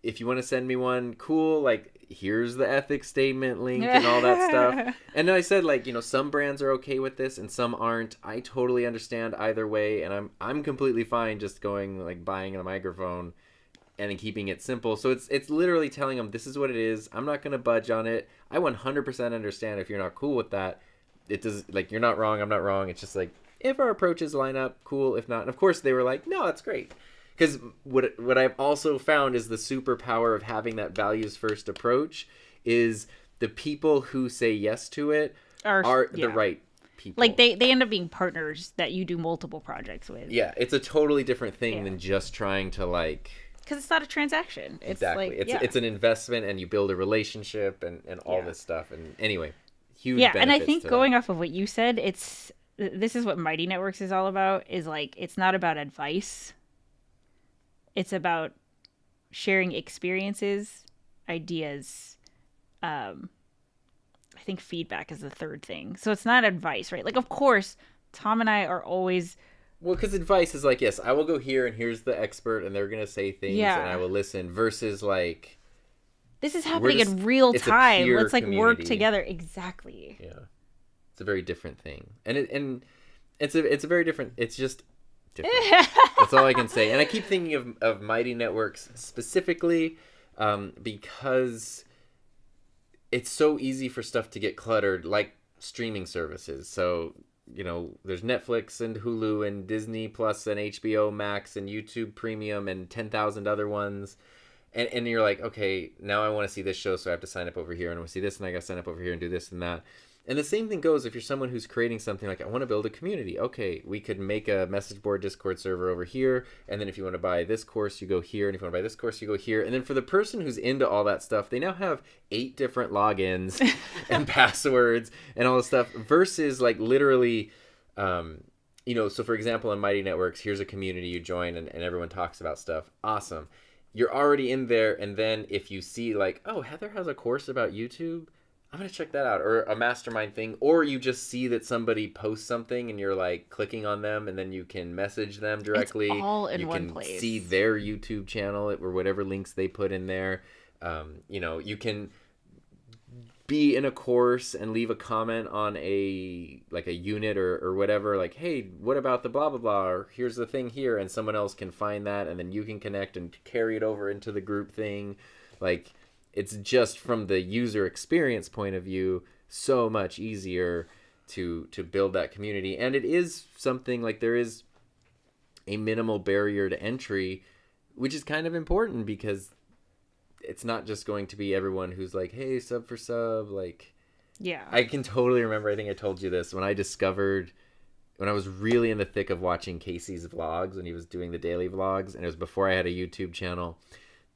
If you want to send me one, cool. Like, here's the ethics statement link and all that stuff. And then I said, like, you know, some brands are okay with this and some aren't. I totally understand either way. And I'm completely fine just going, like, buying a microphone and then keeping it simple. So it's literally telling them, this is what it is. I'm not going to budge on it. I 100% understand if you're not cool with that. It does, like, you're not wrong. I'm not wrong. It's just like, if our approaches line up, cool. If not, and of course they were like, no, that's great. Because what I've also found is the superpower of having that values first approach is the people who say yes to it are the right people. Like they end up being partners that you do multiple projects with. Yeah, it's a totally different thing than just trying to like because it's not a transaction. It's exactly. like, It's an investment, and you build a relationship and all this stuff. And anyway, huge benefits and I think to going that. off of what you said, this is what Mighty Networks is all about, is like, it's not about advice. It's about sharing experiences, ideas. I think feedback is the third thing. So it's not advice, right? Like, of course, Tom and I are always... Well, because advice is like, yes, I will go here, and here's the expert, and they're going to say things, and I will listen, versus like... This is happening in real time. Let's like community. work together. Exactly. Yeah. It's a very different thing. And it's a very different... It's just... different. That's all I can say. And I keep thinking of Mighty Networks specifically because it's so easy for stuff to get cluttered, like streaming services. So, there's Netflix and Hulu and Disney Plus and HBO Max and YouTube Premium and 10,000 other ones. And you're like, okay, now I want to see this show, so I have to sign up over here, and I want to see this, and I got to sign up over here and do this and that. And the same thing goes if you're someone who's creating something like, I want to build a community. Okay, we could make a message board Discord server over here. And then if you want to buy this course, you go here. And if you want to buy this course, you go here. And then for the person who's into all that stuff, they now have 8 different logins and passwords and all this stuff versus like literally, so for example, in Mighty Networks, here's a community you join and everyone talks about stuff. Awesome. You're already in there. And then if you see like, oh, Heather has a course about YouTube, I'm going to check that out, or a mastermind thing, or you just see that somebody posts something and you're like clicking on them and then you can message them directly. It's all in you one can place. See their YouTube channel or whatever links they put in there. You can be in a course and leave a comment on a unit or whatever, like, hey, what about the blah, blah, blah, or here's the thing here, and someone else can find that and then you can connect and carry it over into the group thing. Like, it's just from the user experience point of view, so much easier to build that community. And it is something like there is a minimal barrier to entry, which is kind of important because it's not just going to be everyone who's like, hey, sub for sub. Like, yeah, I can totally remember. I think I told you this when I was really in the thick of watching Casey's vlogs when he was doing the daily vlogs. And it was before I had a YouTube channel.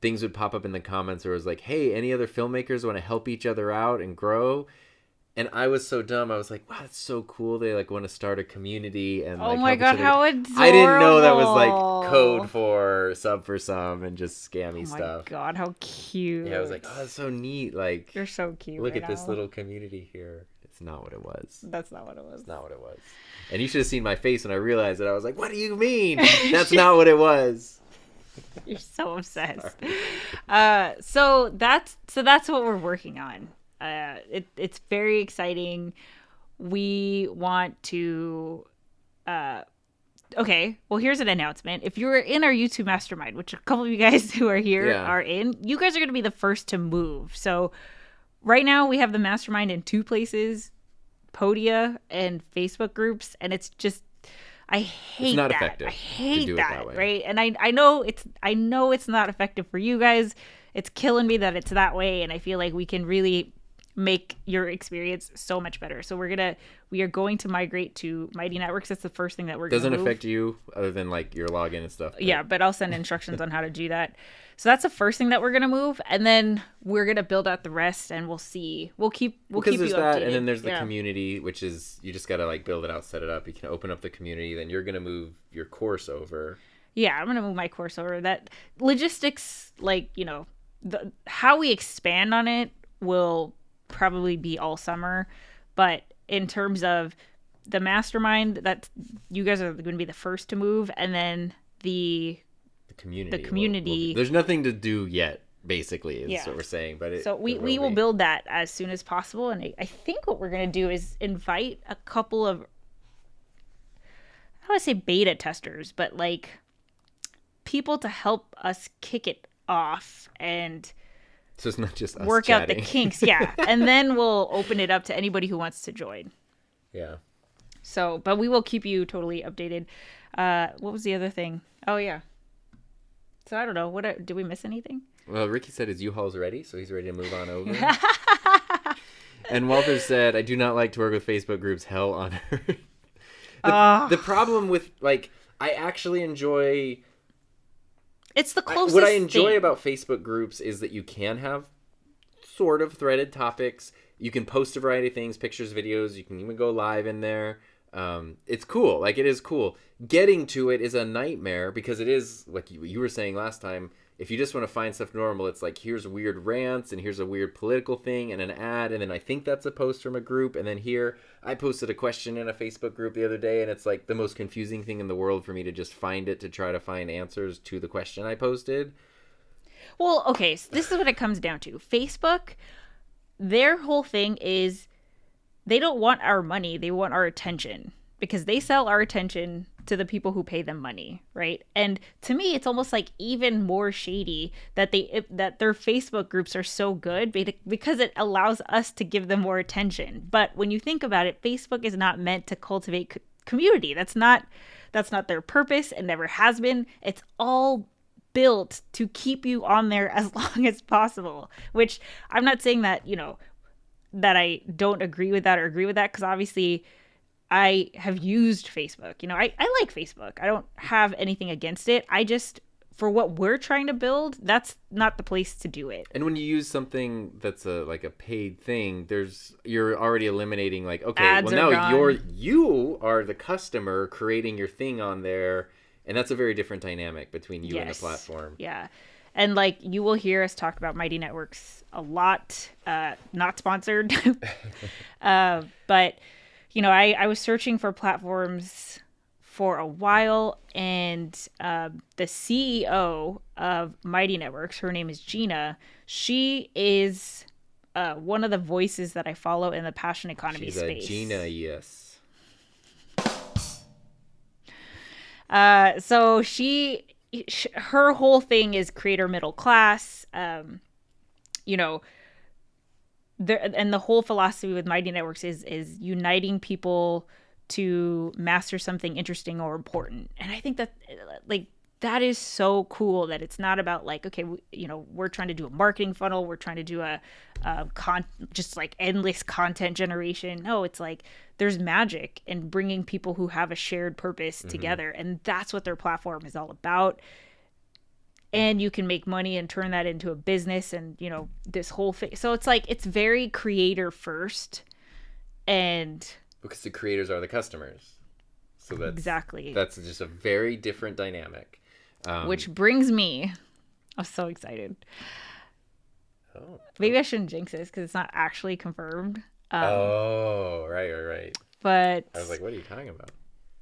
Things would pop up in the comments where it was like, hey, any other filmmakers want to help each other out and grow? And I was so dumb. I was like, wow, that's so cool. They like want to start a community and oh my god, how adorable. I didn't know that was like code for sub and just scammy stuff. Oh my god, how cute. Yeah, I was like, oh, that's so neat. Like, you're so cute. Look at this little community here. It's not what it was. That's not what it was. It's not what it was. And you should have seen my face when I realized it. I was like, what do you mean? That's not what it was. You're so obsessed. So that's what we're working on. It's very exciting. We want to. Okay. Well, here's an announcement. If you're in our YouTube mastermind, which a couple of you guys who are here are in, you guys are going to be the first to move. So right now we have the mastermind in 2 places, Podia and Facebook groups, and it's just. I hate not that. Effective I hate to do that, it that way. right? And I know it's not effective for you guys. It's killing me that it's that way, and I feel like we can really make your experience so much better. So we are going to migrate to Mighty Networks. That's the first thing that we're going to Doesn't affect you other than like your login and stuff. But... Yeah, but I'll send instructions on how to do that. So that's the first thing that we're going to move, and then we're going to build out the rest, and we'll see. We'll keep you updated. That, and then there's the community, which is you just got to like build it out, set it up. You can open up the community, then you're going to move your course over. Yeah, I'm going to move my course over. That logistics, like, how we expand on it will probably be all summer, but in terms of the mastermind, that you guys are going to be the first to move, and then the community. There's nothing to do yet, basically, is what we're saying. But we will build that as soon as possible. And I think what we're going to do is invite a couple of, I don't want to say beta testers, but like people to help us kick it off and so it's not just us work chatting. out the kinks. Yeah. And then we'll open it up to anybody who wants to join. Yeah. So, but we will keep you totally updated. What was the other thing? Oh, yeah. So I don't know. Did we miss anything? Well, Ricky said his U-Haul's ready, so he's ready to move on over. And Walter said, I do not like to work with Facebook groups. Hell on earth. The problem with, like, I actually enjoy It's the closest what I enjoy thing. about Facebook groups is that you can have sort of threaded topics. You can post a variety of things, pictures, videos. You can even go live in there. It's cool. Like, it is cool. Getting to it is a nightmare because it is, like you were saying last time, if you just want to find stuff normal, it's like, here's weird rants and here's a weird political thing and an ad, and then I think that's a post from a group, and then here I posted a question in a Facebook group the other day, and it's like the most confusing thing in the world for me to just find it to try to find answers to the question I posted. Well, okay, so this is what it comes down to. Facebook, their whole thing is they don't want our money, they want our attention, because they sell our attention to the people who pay them money, right? And to me, it's almost like even more shady that their Facebook groups are so good because it allows us to give them more attention. But when you think about it, Facebook is not meant to cultivate community. That's not their purpose. It never has been. It's all built to keep you on there as long as possible, which I'm not saying that, that I don't agree with that or agree with that, because obviously I have used Facebook. I like Facebook. I don't have anything against it. I just, for what we're trying to build, that's not the place to do it. And when you use something that's like a paid thing, you're already eliminating, like, okay, Ads well, now gone. you are the customer creating your thing on there, and that's a very different dynamic between you and the platform. Yeah. And like, you will hear us talk about Mighty Networks a lot, not sponsored. But I was searching for platforms for a while, and the CEO of Mighty Networks, her name is Gina. She is one of the voices that I follow in the passion economy space. She's a Gina, yes. So her whole thing is creator middle class. And the whole philosophy with Mighty Networks is uniting people to master something interesting or important. And I think that, like, that is so cool that it's not about like, okay, we're trying to do a marketing funnel. We're trying to do just like endless content generation. No, it's like there's magic in bringing people who have a shared purpose together. And that's what their platform is all about. And you can make money and turn that into a business and, this whole thing. So it's like, it's very creator first. And because the creators are the customers. So that's just a very different dynamic. Which brings me, I'm so excited. Maybe I shouldn't jinx this because it's not actually confirmed. Right. But I was like, what are you talking about?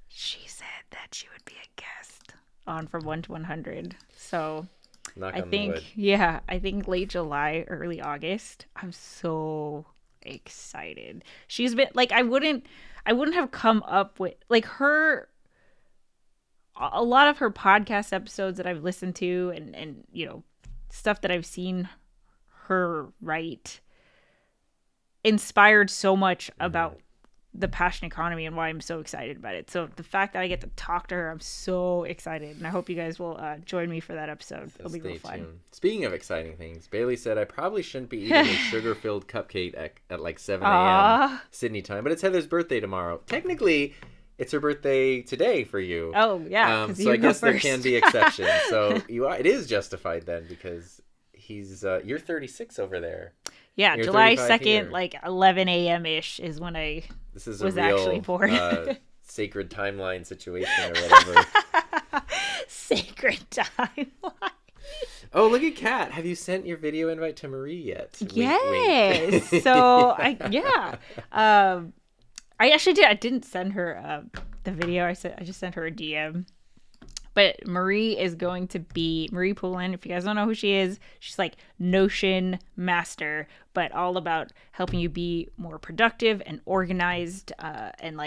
She said that she would be a guest on From 1 to 100. So I think late July, early August. I'm so excited. She's been like, I wouldn't have come up with like a lot of her podcast episodes that I've listened to and stuff that I've seen her write inspired so much about the passion economy and why I'm so excited about it. So the fact that I get to talk to her, I'm so excited, and I hope you guys will join me for that episode. It'll be real fun. Tuned. Speaking of exciting things, Bailey said I probably shouldn't be eating a sugar-filled cupcake at like 7 a.m. Sydney time, but it's Heather's birthday tomorrow. Technically, it's her birthday today for you. Oh yeah, so I guess there can be exceptions. So it is justified then, because you're 36 over there. Yeah, July 2nd, like 11 a.m. ish is when I was actually born. Sacred timeline situation or whatever. Sacred timeline. Oh, look at Kat. Have you sent your video invite to Marie yet? Yes. Wink. So I actually did. I didn't send her the video. I just sent her a DM. But Marie is going to be Marie Poulin. If you guys don't know who she is, she's like Notion master, but all about helping you be more productive and organized, and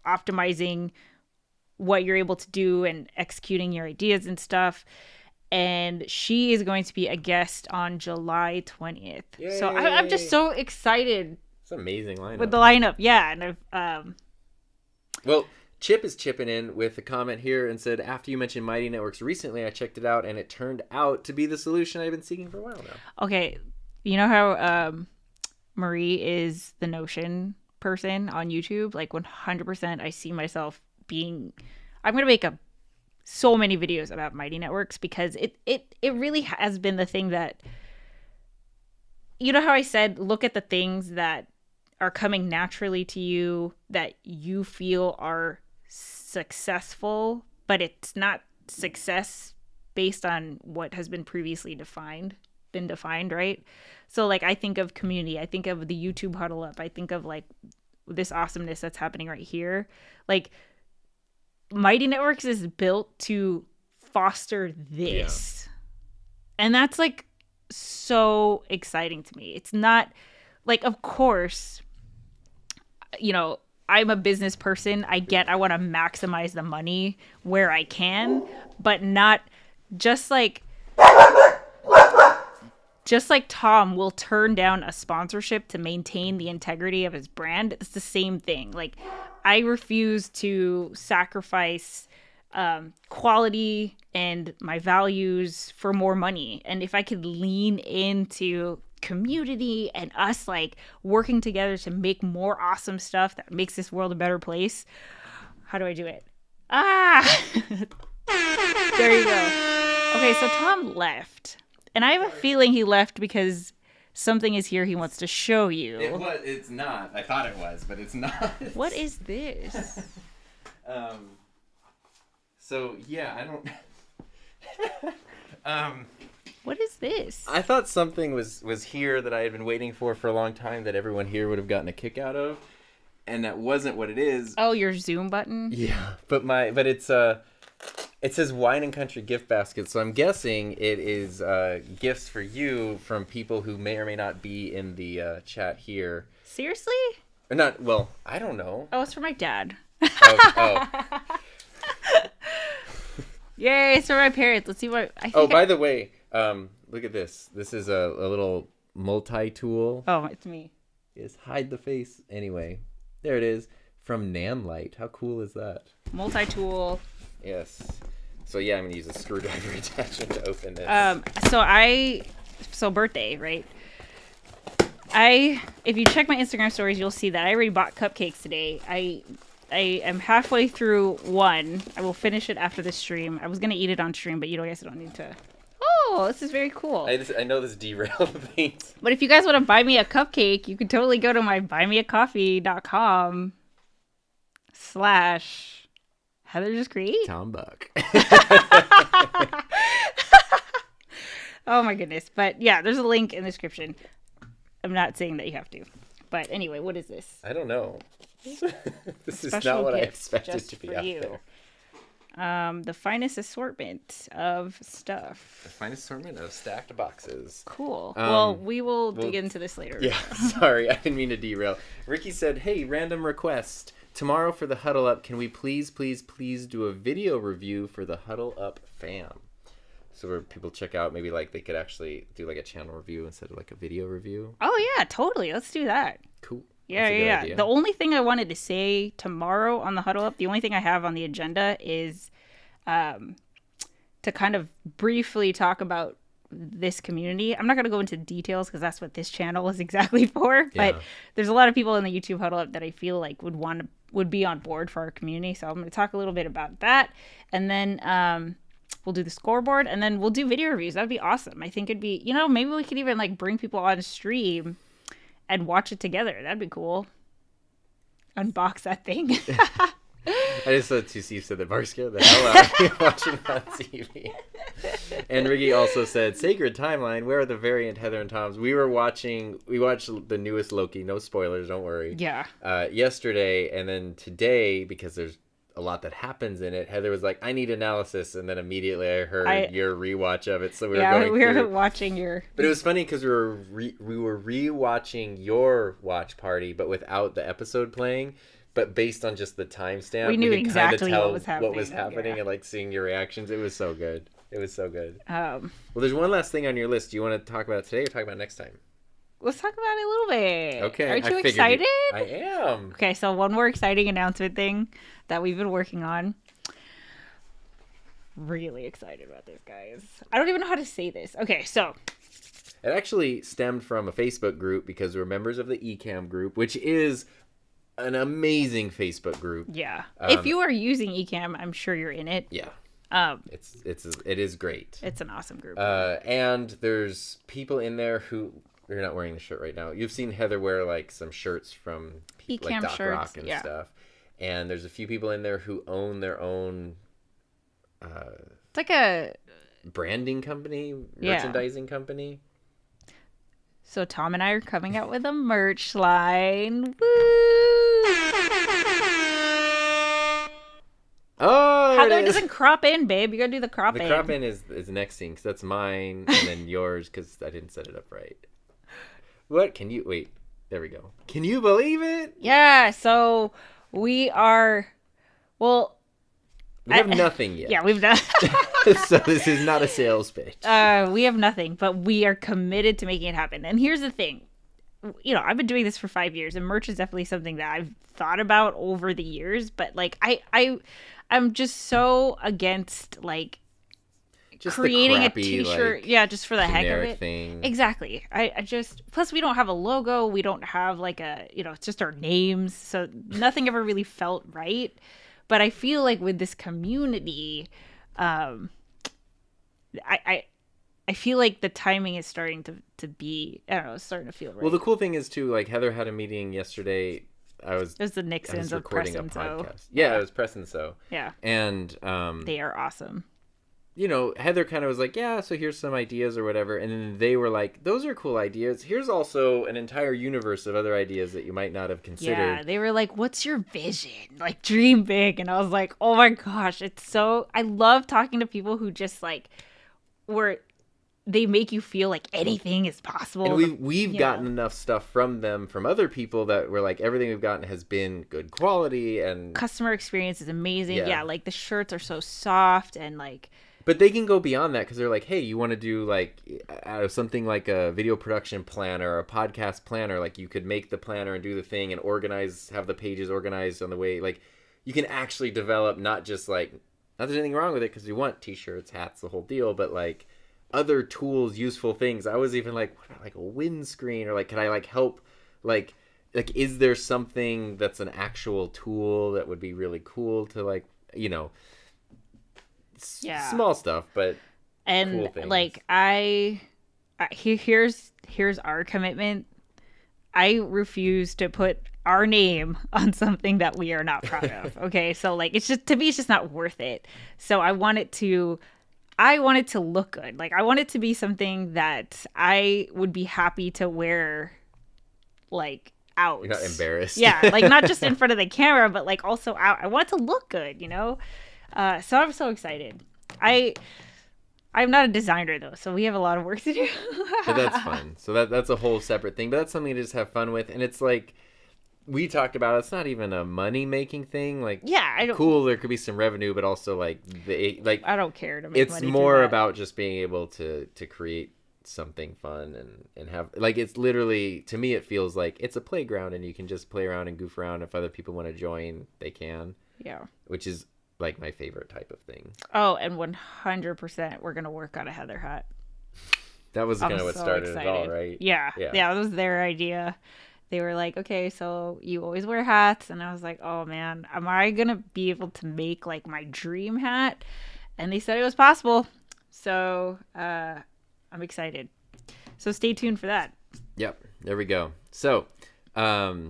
optimizing what you're able to do and executing your ideas and stuff. And she is going to be a guest on July 20th. Yay. So I'm just so excited. It's an amazing lineup. With the lineup, yeah. And well, Chip is chipping in with a comment here and said, after you mentioned Mighty Networks recently, I checked it out and it turned out to be the solution I've been seeking for a while now. Okay. You know how Marie is the Notion person on YouTube? Like 100% I see myself I'm going to make a so many videos about Mighty Networks because it really has been the thing that, you know how I said, look at the things that are coming naturally to you that you feel are successful, but it's not success based on what has been previously defined, right? So like I think of community, I think of the YouTube huddle up, I think of like this awesomeness that's happening right here. Like Mighty Networks is built to foster this. Yeah. And that's like so exciting to me. It's not like, of course, you know, I'm a business person. I want to maximize the money where I can, but not just like Tom will turn down a sponsorship to maintain the integrity of his brand. It's the same thing. Like I refuse to sacrifice quality and my values for more money. And if I could lean into community and us like working together to make more awesome stuff that makes this world a better place, how do I do it? There you go. Okay, so Tom left, and I have a feeling he left because something is here he wants to show you. It's not. I thought it was, but it's not. What is this? So yeah, I don't. What is this? I thought something was here that I had been waiting for a long time that everyone here would have gotten a kick out of, and that wasn't what it is. Oh, your Zoom button? Yeah, but it's it says Wine and Country gift basket, so I'm guessing it is gifts for you from people who may or may not be in the chat here. Seriously? Or not? Well, I don't know. Oh, it's for my dad. Oh. Yay, it's for my parents. Let's see what by the way, look at this. This is a little multi-tool. Oh, it's me. Yes, hide the face. Anyway, there it is. From Nanlite. How cool is that? Multi-tool. Yes. So yeah, I'm going to use a screwdriver attachment to open this. So birthday, right? If you check my Instagram stories, you'll see that I already bought cupcakes today. I am halfway through one. I will finish it after the stream. I was going to eat it on stream, but I guess I don't need to. Oh, this is very cool. I know this derailed things. But if you guys want to buy me a cupcake, you can totally go to my buymeacoffee.com/Heather Just Create. Tom Buck. Oh my goodness. But yeah, there's a link in the description. I'm not saying that you have to. But anyway, what is this? I don't know. This is not what I expected to be out there. The finest assortment of stuff. The finest assortment of stacked boxes. Cool. Well, we'll dig into this later. Yeah, sorry. I didn't mean to derail. Ricky said, hey, random request. Tomorrow for the Huddle Up, can we please do a video review for the Huddle Up fam? So where people check out, maybe like they could actually do like a channel review instead of like a video review. Oh, yeah, totally. Let's do that. Cool. Yeah. Idea. The only thing I wanted to say tomorrow on the Huddle Up, the only thing I have on the agenda is to kind of briefly talk about this community. I'm not going to go into details because that's what this channel is exactly for. But there's a lot of people in the YouTube Huddle Up that I feel like would be on board for our community. So I'm going to talk a little bit about that. And then we'll do the scoreboard and then we'll do video reviews. That'd be awesome. I think it'd be, maybe we could even like bring people on stream and watch it together. That'd be cool. Unbox that thing. I just thought Steve said that Mark scared the hell out of me watching it on TV. And Ricky also said, Sacred Timeline, where are the variant Heather and Toms? We watched the newest Loki, no spoilers, don't worry. Yeah. Yesterday, and then today, because there's a lot that happens in it, Heather was like, I need analysis, and then immediately I heard your rewatch of it, so we were watching your... But it was funny because we were rewatching your watch party, but without the episode playing. But based on just the timestamp, we knew could exactly tell what was happening, and like seeing your reactions. It was so good. Well, there's one last thing on your list. Do you want to talk about it today or talk about it next time? Let's talk about it a little bit. Okay. Aren't you excited? I am. Okay, so one more exciting announcement thing that we've been working on. Really excited about this, guys. I don't even know how to say this. Okay, so it actually stemmed from a Facebook group because we're members of the Ecamm group, which is an amazing Facebook group. Yeah. If you are using Ecamm, I'm sure you're in it. Yeah. It is great. It's an awesome group. And there's people in there who you're not wearing the shirt right now. You've seen Heather wear like some shirts from people like Doc shirts, Rock and stuff. And there's a few people in there who own their own. It's like a branding company, merchandising company. So Tom and I are coming out with a merch line. Woo! Oh, Heather doesn't crop in, babe. You gotta do the crop in. The crop in is the next scene, because that's mine, and then yours, because I didn't set it up right. What? Can you... Wait. There we go. Can you believe it? Yeah, so we are... Well... We have nothing yet. Yeah, we've done... So this is not a sales pitch. We have nothing, but we are committed to making it happen. And here's the thing. You know, I've been doing this for 5 years, and merch is definitely something that I've thought about over the years. But, like, I'm just so against, like, just creating crappy, a t-shirt. Like, just for the heck of it. Thing. Exactly. I just... Plus, we don't have a logo. We don't have, like, a... You know, it's just our names. So nothing ever really felt right. But I feel like with this community... I feel like the timing is starting to be, I don't know, it's starting to feel right. Well, the cool thing is too, like Heather had a meeting yesterday. It was the Nixons of Press and So. Yeah, it was Press and So. Yeah. And they are awesome. You know, Heather kind of was like, yeah, so here's some ideas or whatever. And then they were like, those are cool ideas. Here's also an entire universe of other ideas that you might not have considered. Yeah, they were like, what's your vision? Like, dream big. And I was like, oh my gosh, it's so... I love talking to people who just like... They make you feel like anything is possible. And we've gotten enough stuff from them, from other people, that we're like, everything we've gotten has been good quality. And customer experience is amazing. Yeah, like the shirts are so soft and like... But they can go beyond that because they're like, hey, you want to do like something like a video production planner or a podcast planner. Like you could make the planner and do the thing and have the pages organized on the way. Like you can actually develop not just like, not there's anything wrong with it because you want t-shirts, hats, the whole deal. But like other tools, useful things. I was even like, what, like a windscreen or like, can I like help like is there something that's an actual tool that would be really cool to like, you know, small stuff, but cool things. Like here's our commitment. I refuse to put our name on something that we are not proud of. Okay, so like it's just, to me, it's just not worth it. So I want it to look good. Like I want it to be something that I would be happy to wear, like out. You're not embarrassed. Yeah, like not just in front of the camera, but like also out. I want it to look good, you know. So I'm so excited. I'm not a designer though, so we have a lot of work to do. But that's fun. So that's a whole separate thing. But that's something to just have fun with. And it's like we talked about. It's not even a money making thing. Like I don't. Cool, there could be some revenue, but also like I don't care to make money. It's more about just being able to create something fun and have like it's literally, to me it feels like it's a playground and you can just play around and goof around. If other people want to join, they can. Yeah. Which is like my favorite type of thing. Oh, and 100% we're gonna work on a Heather hat. That was kind of what started it all, right? Yeah, that was their idea. They were like, okay, so you always wear hats, and I was like, oh man, am I gonna be able to make like my dream hat? And they said it was possible, so I'm excited. So stay tuned for that. Yep, there we go. So Kat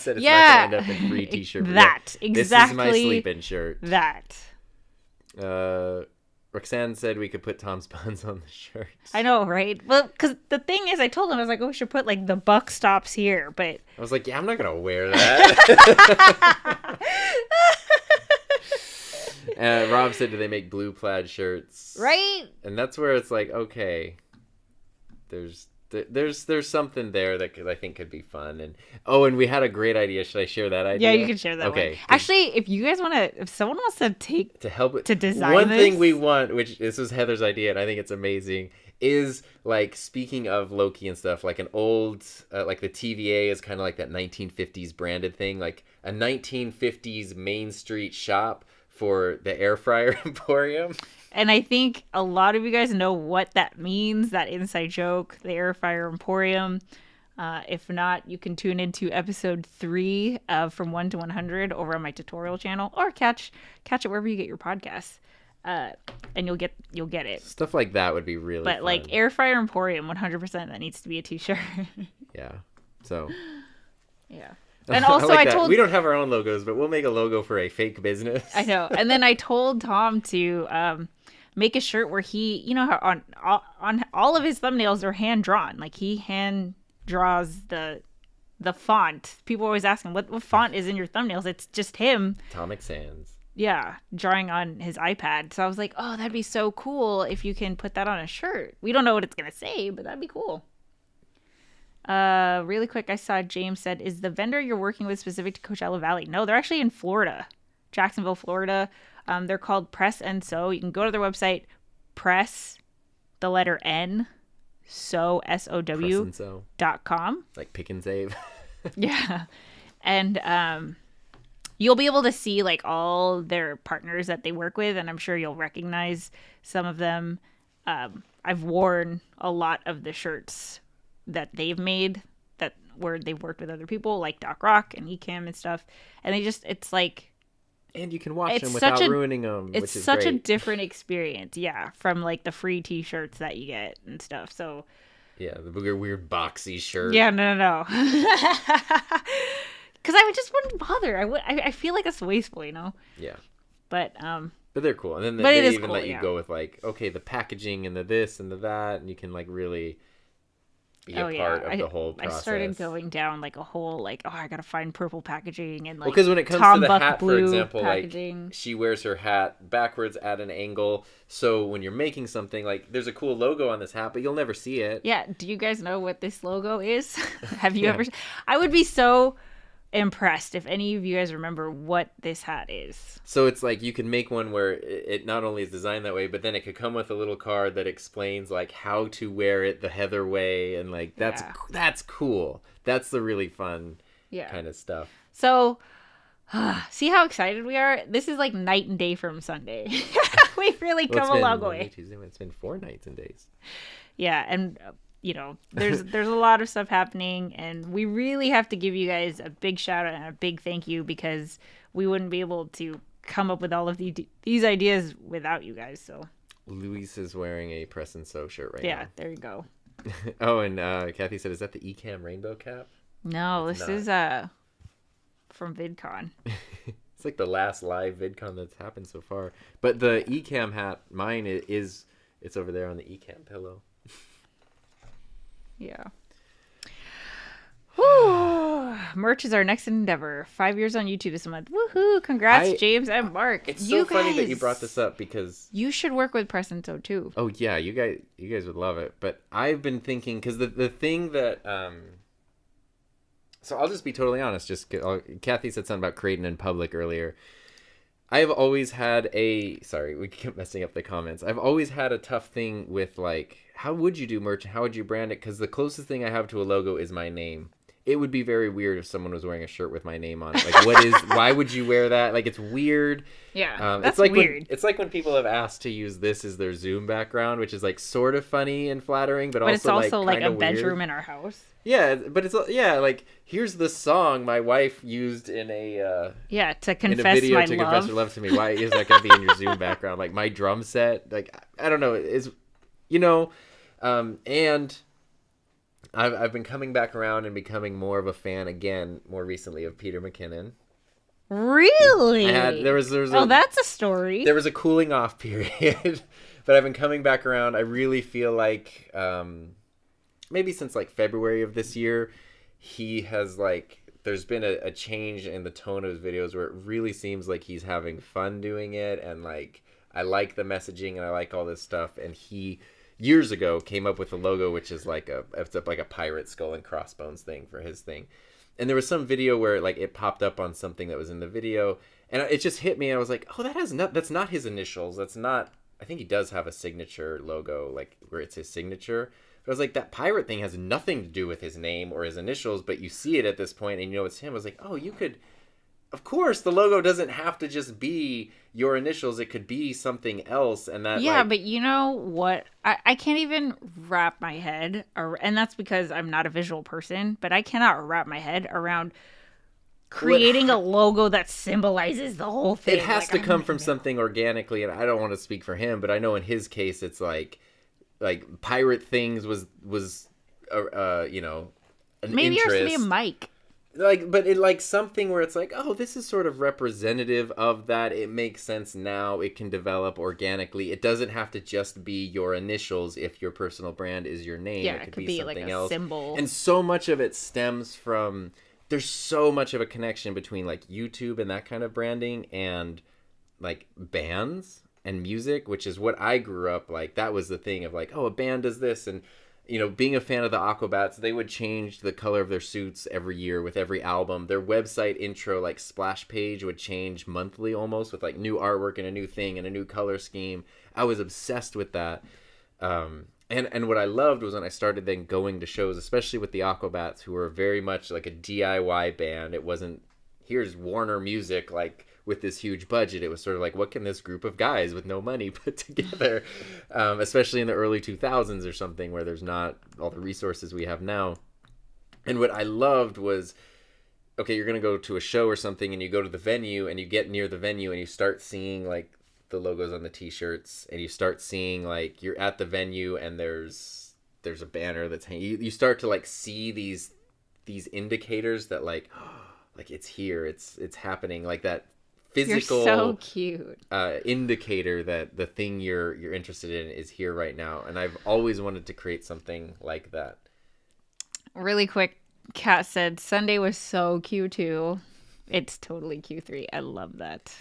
said it's not going to end up in free t-shirt. Exactly. This is my sleep-in shirt. That. Roxanne said we could put Tom's buns on the shirt. I know, right? Well, because the thing is, I told him, I was like, oh, we should put like the buck stops here, but... I was like, yeah, I'm not going to wear that. Rob said, do they make blue plaid shirts? Right? And that's where it's like, okay, there's something there that I think could be fun. And we had a great idea. Should I share that idea? Yeah, you can share that. Okay. Actually, if you guys want to, if someone wants to help to design one thing we want, which this was Heather's idea, and I think it's amazing, is like, speaking of Loki and stuff, like an old, like the TVA is kind of like that 1950s branded thing, like a 1950s Main Street shop for the air fryer emporium. And I think a lot of you guys know what that means, that inside joke, the air fryer emporium. If not, you can tune into episode 3 of From 1 to 100 over on my tutorial channel, or catch it wherever you get your podcasts. And you'll get it. Stuff like that would be really But fun. like Air Fryer Emporium, 100%, that needs to be a t-shirt. Yeah. So. Yeah. And also I told we don't have our own logos, but we'll make a logo for a fake business. I know. And then I told Tom to make a shirt where he, you know how on all of his thumbnails are hand drawn. Like he hand draws the font. People always ask him what font is in your thumbnails. It's just him. Atomic Sans. Yeah, drawing on his iPad. So I was like, oh, that'd be so cool if you can put that on a shirt. We don't know what it's gonna say, but that'd be cool. Really quick, I saw James said, is the vendor you're working with specific to Coachella Valley? No, they're actually in Florida, Jacksonville, Florida. They're called Press and Sew. You can go to their website, press the letter N, sew SOW.com. Like pick and save. Yeah. And you'll be able to see like all their partners that they work with, and I'm sure you'll recognize some of them. I've worn a lot of the shirts that they've made that where they've worked with other people like Doc Rock and Ecam and stuff, and it's like, and you can watch them without ruining them. It's which is such great. a different experience, yeah, from like the free T-shirts that you get and stuff. So yeah, the weird boxy shirt. yeah, no. Because I just wouldn't bother. I feel like it's wasteful, you know. Yeah. But they're cool, and then but they it is even cool, let you yeah. go with like, okay, the packaging and the this and the that, and you can like really be a part of the whole process. I started going down like a whole like, oh, I gotta find purple packaging and like. Well, because when it comes Tom to the Buck hat, for blue example, packaging. like she wears her hat backwards at an angle, so when you're making something, like there's a cool logo on this hat, but you'll never see it. Yeah. Do you guys know what this logo is? Have you ever? I would be so impressed if any of you guys remember what this hat is. So it's like you can make one where it not only is designed that way, but then it could come with a little card that explains like how to wear it the Heather way, and like that's cool. That's the really fun kind of stuff. So see how excited we are? This is like night and day from Sunday. We've really come a long way. Tuesday, it's been 4 nights and days. Yeah, and you know, there's a lot of stuff happening, and we really have to give you guys a big shout out and a big thank you, because we wouldn't be able to come up with all of these ideas without you guys. So Luis is wearing a Press and Sew shirt right now. Yeah, there you go. Oh, and Kathy said, is that the Ecam rainbow cap? No, this is from VidCon. It's like the last live VidCon that's happened so far. But the Ecam hat, mine it's over there on the Ecam pillow. Yeah. Woo! Merch is our next endeavor. 5 years on YouTube this month. Woohoo! Congrats, James and Mark. It's so funny that you brought this up, because you should work with Press and Sew too. Oh yeah, you guys would love it. But I've been thinking, because the thing that so I'll just be totally honest. Kathy said something about creating in public earlier. I have always had sorry, we keep messing up the comments. I've always had a tough thing with like, how would you do merch and how would you brand it? Because the closest thing I have to a logo is my name. It would be very weird if someone was wearing a shirt with my name on it. Like, why would you wear that? Like, it's weird. Yeah, that's like weird. It's like when people have asked to use this as their Zoom background, which is like sort of funny and flattering, but it's also like a weird. bedroom in our house. Yeah, but it's like, here's the song my wife used in a to confess in a video my to love. confess her love to me. Why is that going to be in your Zoom background? Like my drum set, like I don't know, is and I've been coming back around and becoming more of a fan again more recently of Peter McKinnon. Really? That's a story. There was a cooling off period, but I've been coming back around. I really feel like maybe since like February of this year, he has there's been a change in the tone of his videos where it really seems like he's having fun doing it, and like I like the messaging and I like all this stuff. And he years ago came up with a logo which is like a pirate skull and crossbones thing for his thing. And there was some video where it popped up on something that was in the video, and it just hit me. And I was like, oh, that's not his initials. That's not. I think he does have a signature logo, like where it's his signature. But I was like, that pirate thing has nothing to do with his name or his initials, but you see it at this point and you know it's him. I was like, oh, you could of course, the logo doesn't have to just be your initials. It could be something else. And that, Yeah, like, but you know what? I can't even wrap my head, and that's because I'm not a visual person, but I cannot wrap my head around creating a logo that symbolizes the whole thing. It has to come from something organically, and I don't want to speak for him, but I know in his case, it's like Pirate Things was you know, an maybe interest. yours should be a mic. Like, but it like something where it's like, oh, this is sort of representative of that. It makes sense now. It can develop organically. It doesn't have to just be your initials if your personal brand is your name. Yeah, it could be something like a else. symbol. And so much of it stems from, there's so much of a connection between like YouTube and that kind of branding and like bands and music, which is what I grew up like. That was the thing of like, oh, a band does this. And you know, being a fan of the Aquabats, they would change the color of their suits every year with every album. Their website intro, like splash page, would change monthly almost with like new artwork and a new thing and a new color scheme. I was obsessed with that. And what I loved was when I started then going to shows, especially with the Aquabats, who were very much like a DIY band. It wasn't, here's Warner Music, like, with this huge budget. It was sort of like, what can this group of guys with no money put together, especially in the early 2000s or something where there's not all the resources we have now. And what I loved was, okay, you're going to go to a show or something and you go to the venue and you get near the venue and you start seeing like the logos on the t-shirts and you start seeing like you're at the venue and there's a banner that's hanging. You start to like see these indicators that like it's here, it's happening, like that physical, you're so cute, indicator that the thing you're interested in is here right now. And I've always wanted to create something like that. Really quick, Kat said Sunday was so Q2. It's totally Q3. I love that.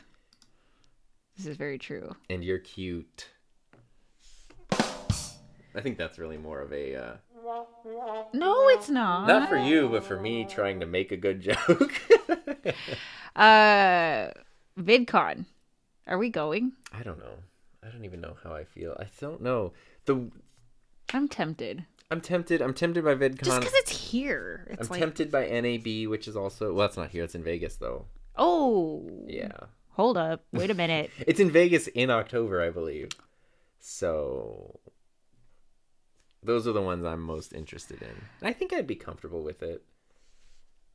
This is very true. And you're cute. I think that's really more of a no, it's not. Not for you, but for me trying to make a good joke. VidCon. Are we going? I don't know. I don't even know how I feel. I don't know. I'm tempted. I'm tempted by VidCon. Just because it's here. I'm tempted by NAB, which is also... Well, that's not here. It's in Vegas, though. Oh. Yeah. Hold up. Wait a minute. It's in Vegas in October, I believe. So... Those are the ones I'm most interested in. I think I'd be comfortable with it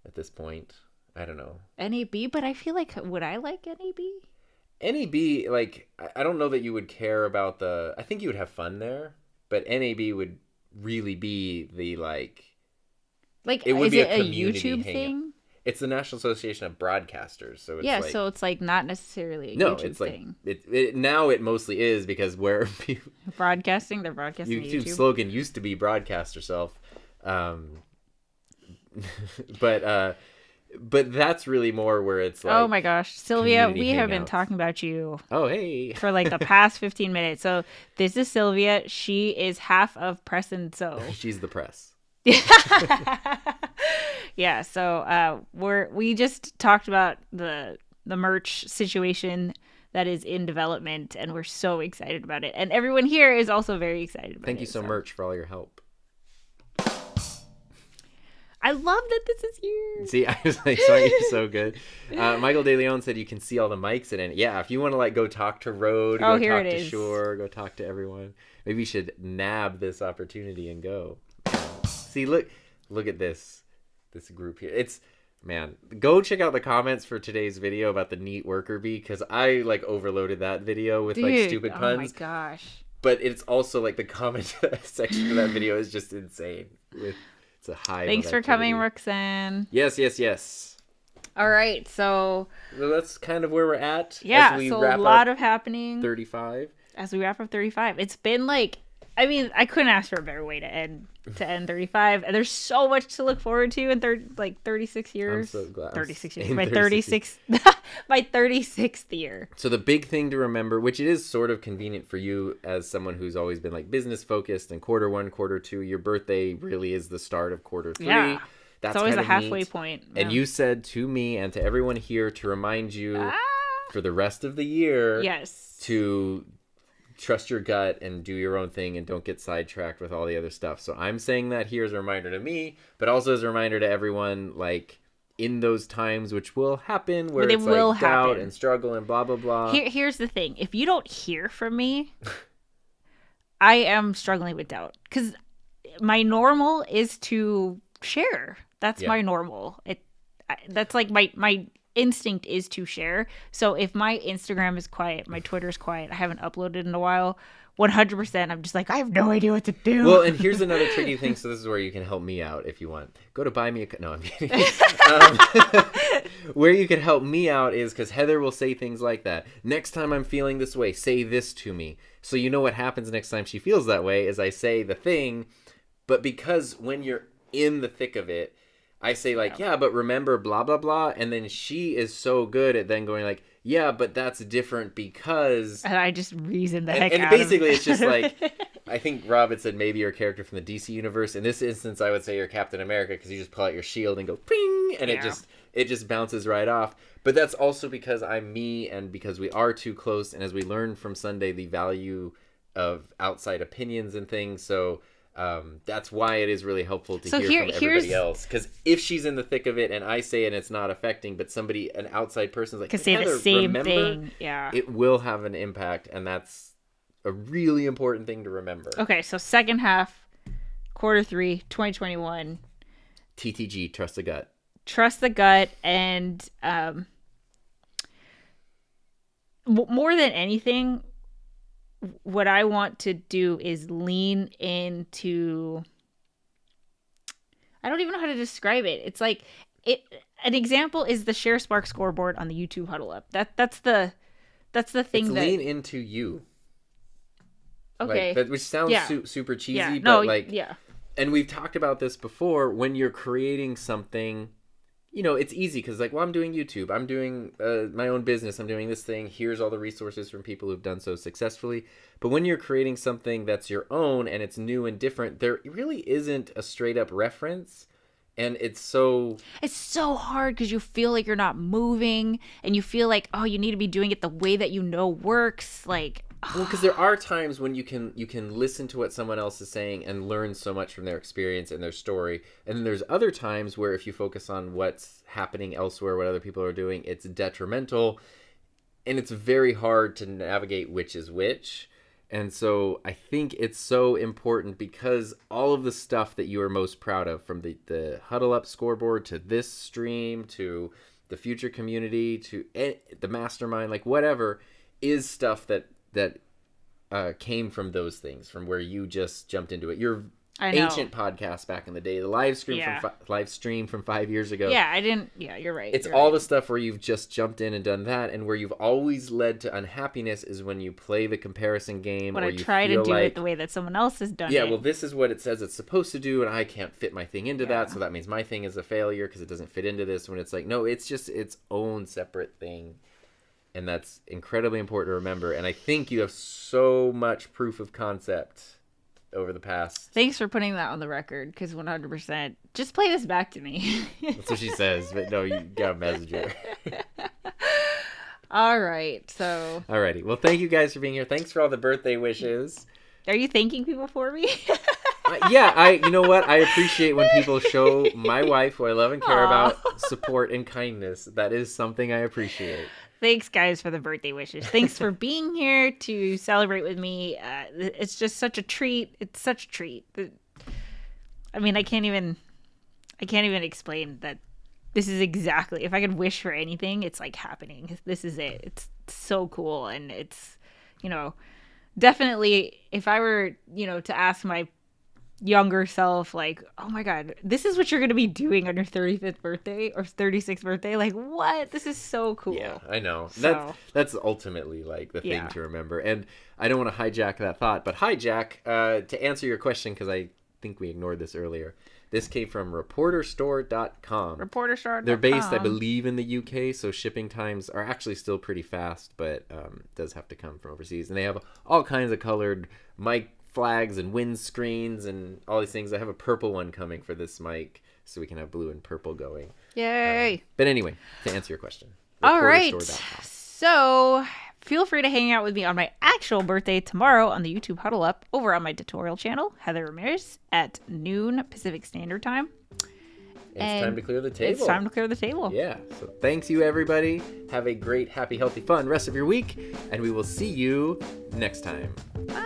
at this point. I don't know. NAB, but I feel like, would I like NAB? NAB, like, I don't know that you would care about I think you would have fun there, but NAB would really be the, like it would be a YouTube thing? It's the National Association of Broadcasters, so it's so it's like not necessarily a YouTube it's thing. Like it mostly it mostly is because where people broadcasting, they're broadcasting YouTube slogan used to be broadcast yourself, but that's really more where it's like, oh my gosh, Sylvia, we have been talking about you. Oh, hey. For like the past 15 minutes. So this is Sylvia. She is half of Press and So. She's the press. Yeah. So we just talked about the merch situation that is in development, and we're so excited about it. And everyone here is also very excited about it. Thank you so much for all your help. I love that this is here. See, I was like, sorry, you're so good. Michael De Leon said you can see all the mics in it. Yeah, if you want to like go talk to Rode, go talk to Shore, go talk to everyone. Maybe you should nab this opportunity and go. See, look at this group here. It's, man, go check out the comments for today's video about the neat worker bee, because I like overloaded that video with like stupid puns. Oh my gosh. But it's also like the comment section of that video is just insane. It's a high. Thanks for coming, Roxanne. Yes. All right, so that's kind of where we're at. Yeah, as we so wrap a lot up of happening. 35. As we wrap up 35, it's been like, I mean, I couldn't ask for a better way to end 35. And there's so much to look forward to in 36 years. I'm so glad. 36 years. My 36th my 36th year. So the big thing to remember, which it is sort of convenient for you as someone who's always been like business focused, and quarter 1, quarter 2, your birthday really is the start of quarter 3. Yeah. That's it's always kind a of halfway neat. point. And you said to me and to everyone here to remind you for the rest of the year to trust your gut and do your own thing and don't get sidetracked with all the other stuff. So I'm saying that here as a reminder to me, but also as a reminder to everyone, like, in those times, which will happen, where But it's like doubt and struggle and blah, blah, blah. Here's the thing. If you don't hear from me, I am struggling with doubt. Because my normal is to share. That's my normal. That's like my instinct is to share. So if my Instagram is quiet, my Twitter is quiet, I haven't uploaded in a while, 100% I'm just like, I have no idea what to do. Well, and here's another tricky thing. So this is where you can help me out if you want. Go to buy me a... No, I'm kidding. Where you can help me out is because Heather will say things like that. Next time I'm feeling this way, say this to me. So you know what happens next time she feels that way is I say the thing. But because when you're in the thick of it, I say like, yeah, but remember blah, blah, blah. And then she is so good at then going like, yeah, but that's different because... And I just reason the heck out out basically, it's just like, I think Rob had said maybe you're a character from the DC universe. In this instance, I would say you're Captain America because you just pull out your shield and go ping, and it just bounces right off. But that's also because I'm me and because we are too close. And as we learned from Sunday, the value of outside opinions and things. So... that's why it is really helpful to hear from everybody else. Because if she's in the thick of it and I say it and it's not affecting, but an outside person is like, could say the same thing. Yeah. It will have an impact, and that's a really important thing to remember. Okay, so second half, Q3, 2021. TTG, trust the gut. Trust the gut, and more than anything, what I want to do is lean into... I don't even know how to describe it. It's like an example is the Share Spark scoreboard on the YouTube Huddle Up. That's the thing. Lean into you. Okay. Like, which sounds super cheesy, but and we've talked about this before. When you're creating something, it's easy because like, well, I'm doing YouTube. I'm doing my own business. I'm doing this thing. Here's all the resources from people who've done so successfully. But when you're creating something that's your own and it's new and different, there really isn't a straight up reference. And it's so hard because you feel like you're not moving and you feel like, oh, you need to be doing it the way that works. Like, well, because there are times when you can listen to what someone else is saying and learn so much from their experience and their story. And then there's other times where if you focus on what's happening elsewhere, what other people are doing, it's detrimental. And it's very hard to navigate which is which. And so I think it's so important because all of the stuff that you are most proud of, from the Huddle Up scoreboard to this stream to the future community to the mastermind, like whatever, is stuff that came from those things, from where you just jumped into it. Your ancient podcast back in the day, the live stream from 5 years ago. Yeah, you're right. It's all the stuff where you've just jumped in and done that, and where you've always led to unhappiness is when you play the comparison game. When I try to do it the way that someone else has done it. Yeah, well, this is what it says it's supposed to do, and I can't fit my thing into that, so that means my thing is a failure because it doesn't fit into this. When it's like, no, it's just its own separate thing. And that's incredibly important to remember. And I think you have so much proof of concept over the past... Thanks for putting that on the record, because 100%. Just play this back to me. That's what she says, but no, you gotta message her. All right, so... Alrighty. Well, thank you guys for being here. Thanks for all the birthday wishes. Are you thanking people for me? You know what? I appreciate when people show my wife, who I love and care about, support and kindness. That is something I appreciate. Thanks, guys, for the birthday wishes. Thanks for being here to celebrate with me. It's just such a treat. It's such a treat. I mean, I can't even explain that. This is exactly, if I could wish for anything, it's like happening. This is it. It's so cool. And it's, definitely, if I were, to ask my younger self, like, oh my God, this is what you're going to be doing on your 35th birthday or 36th birthday. Like, what? This is so cool. Yeah, I know. So, that's ultimately like the thing to remember. And I don't want to hijack that thought, but to answer your question, because I think we ignored this earlier. This came from reporterstore.com. Reporterstore.com. They're based, I believe, in the UK, so shipping times are actually still pretty fast, but it does have to come from overseas. And they have all kinds of colored mic flags and windscreens and all these things. I have a purple one coming for this mic, so we can have blue and purple going. Yay! But anyway, to answer your question. All right. So feel free to hang out with me on my actual birthday tomorrow on the YouTube Huddle Up over on my tutorial channel, Heather Ramirez, at noon Pacific Standard Time. It's time to clear the table. It's time to clear the table. Yeah. So thanks you, everybody. Have a great, happy, healthy, fun rest of your week. And we will see you next time. Bye.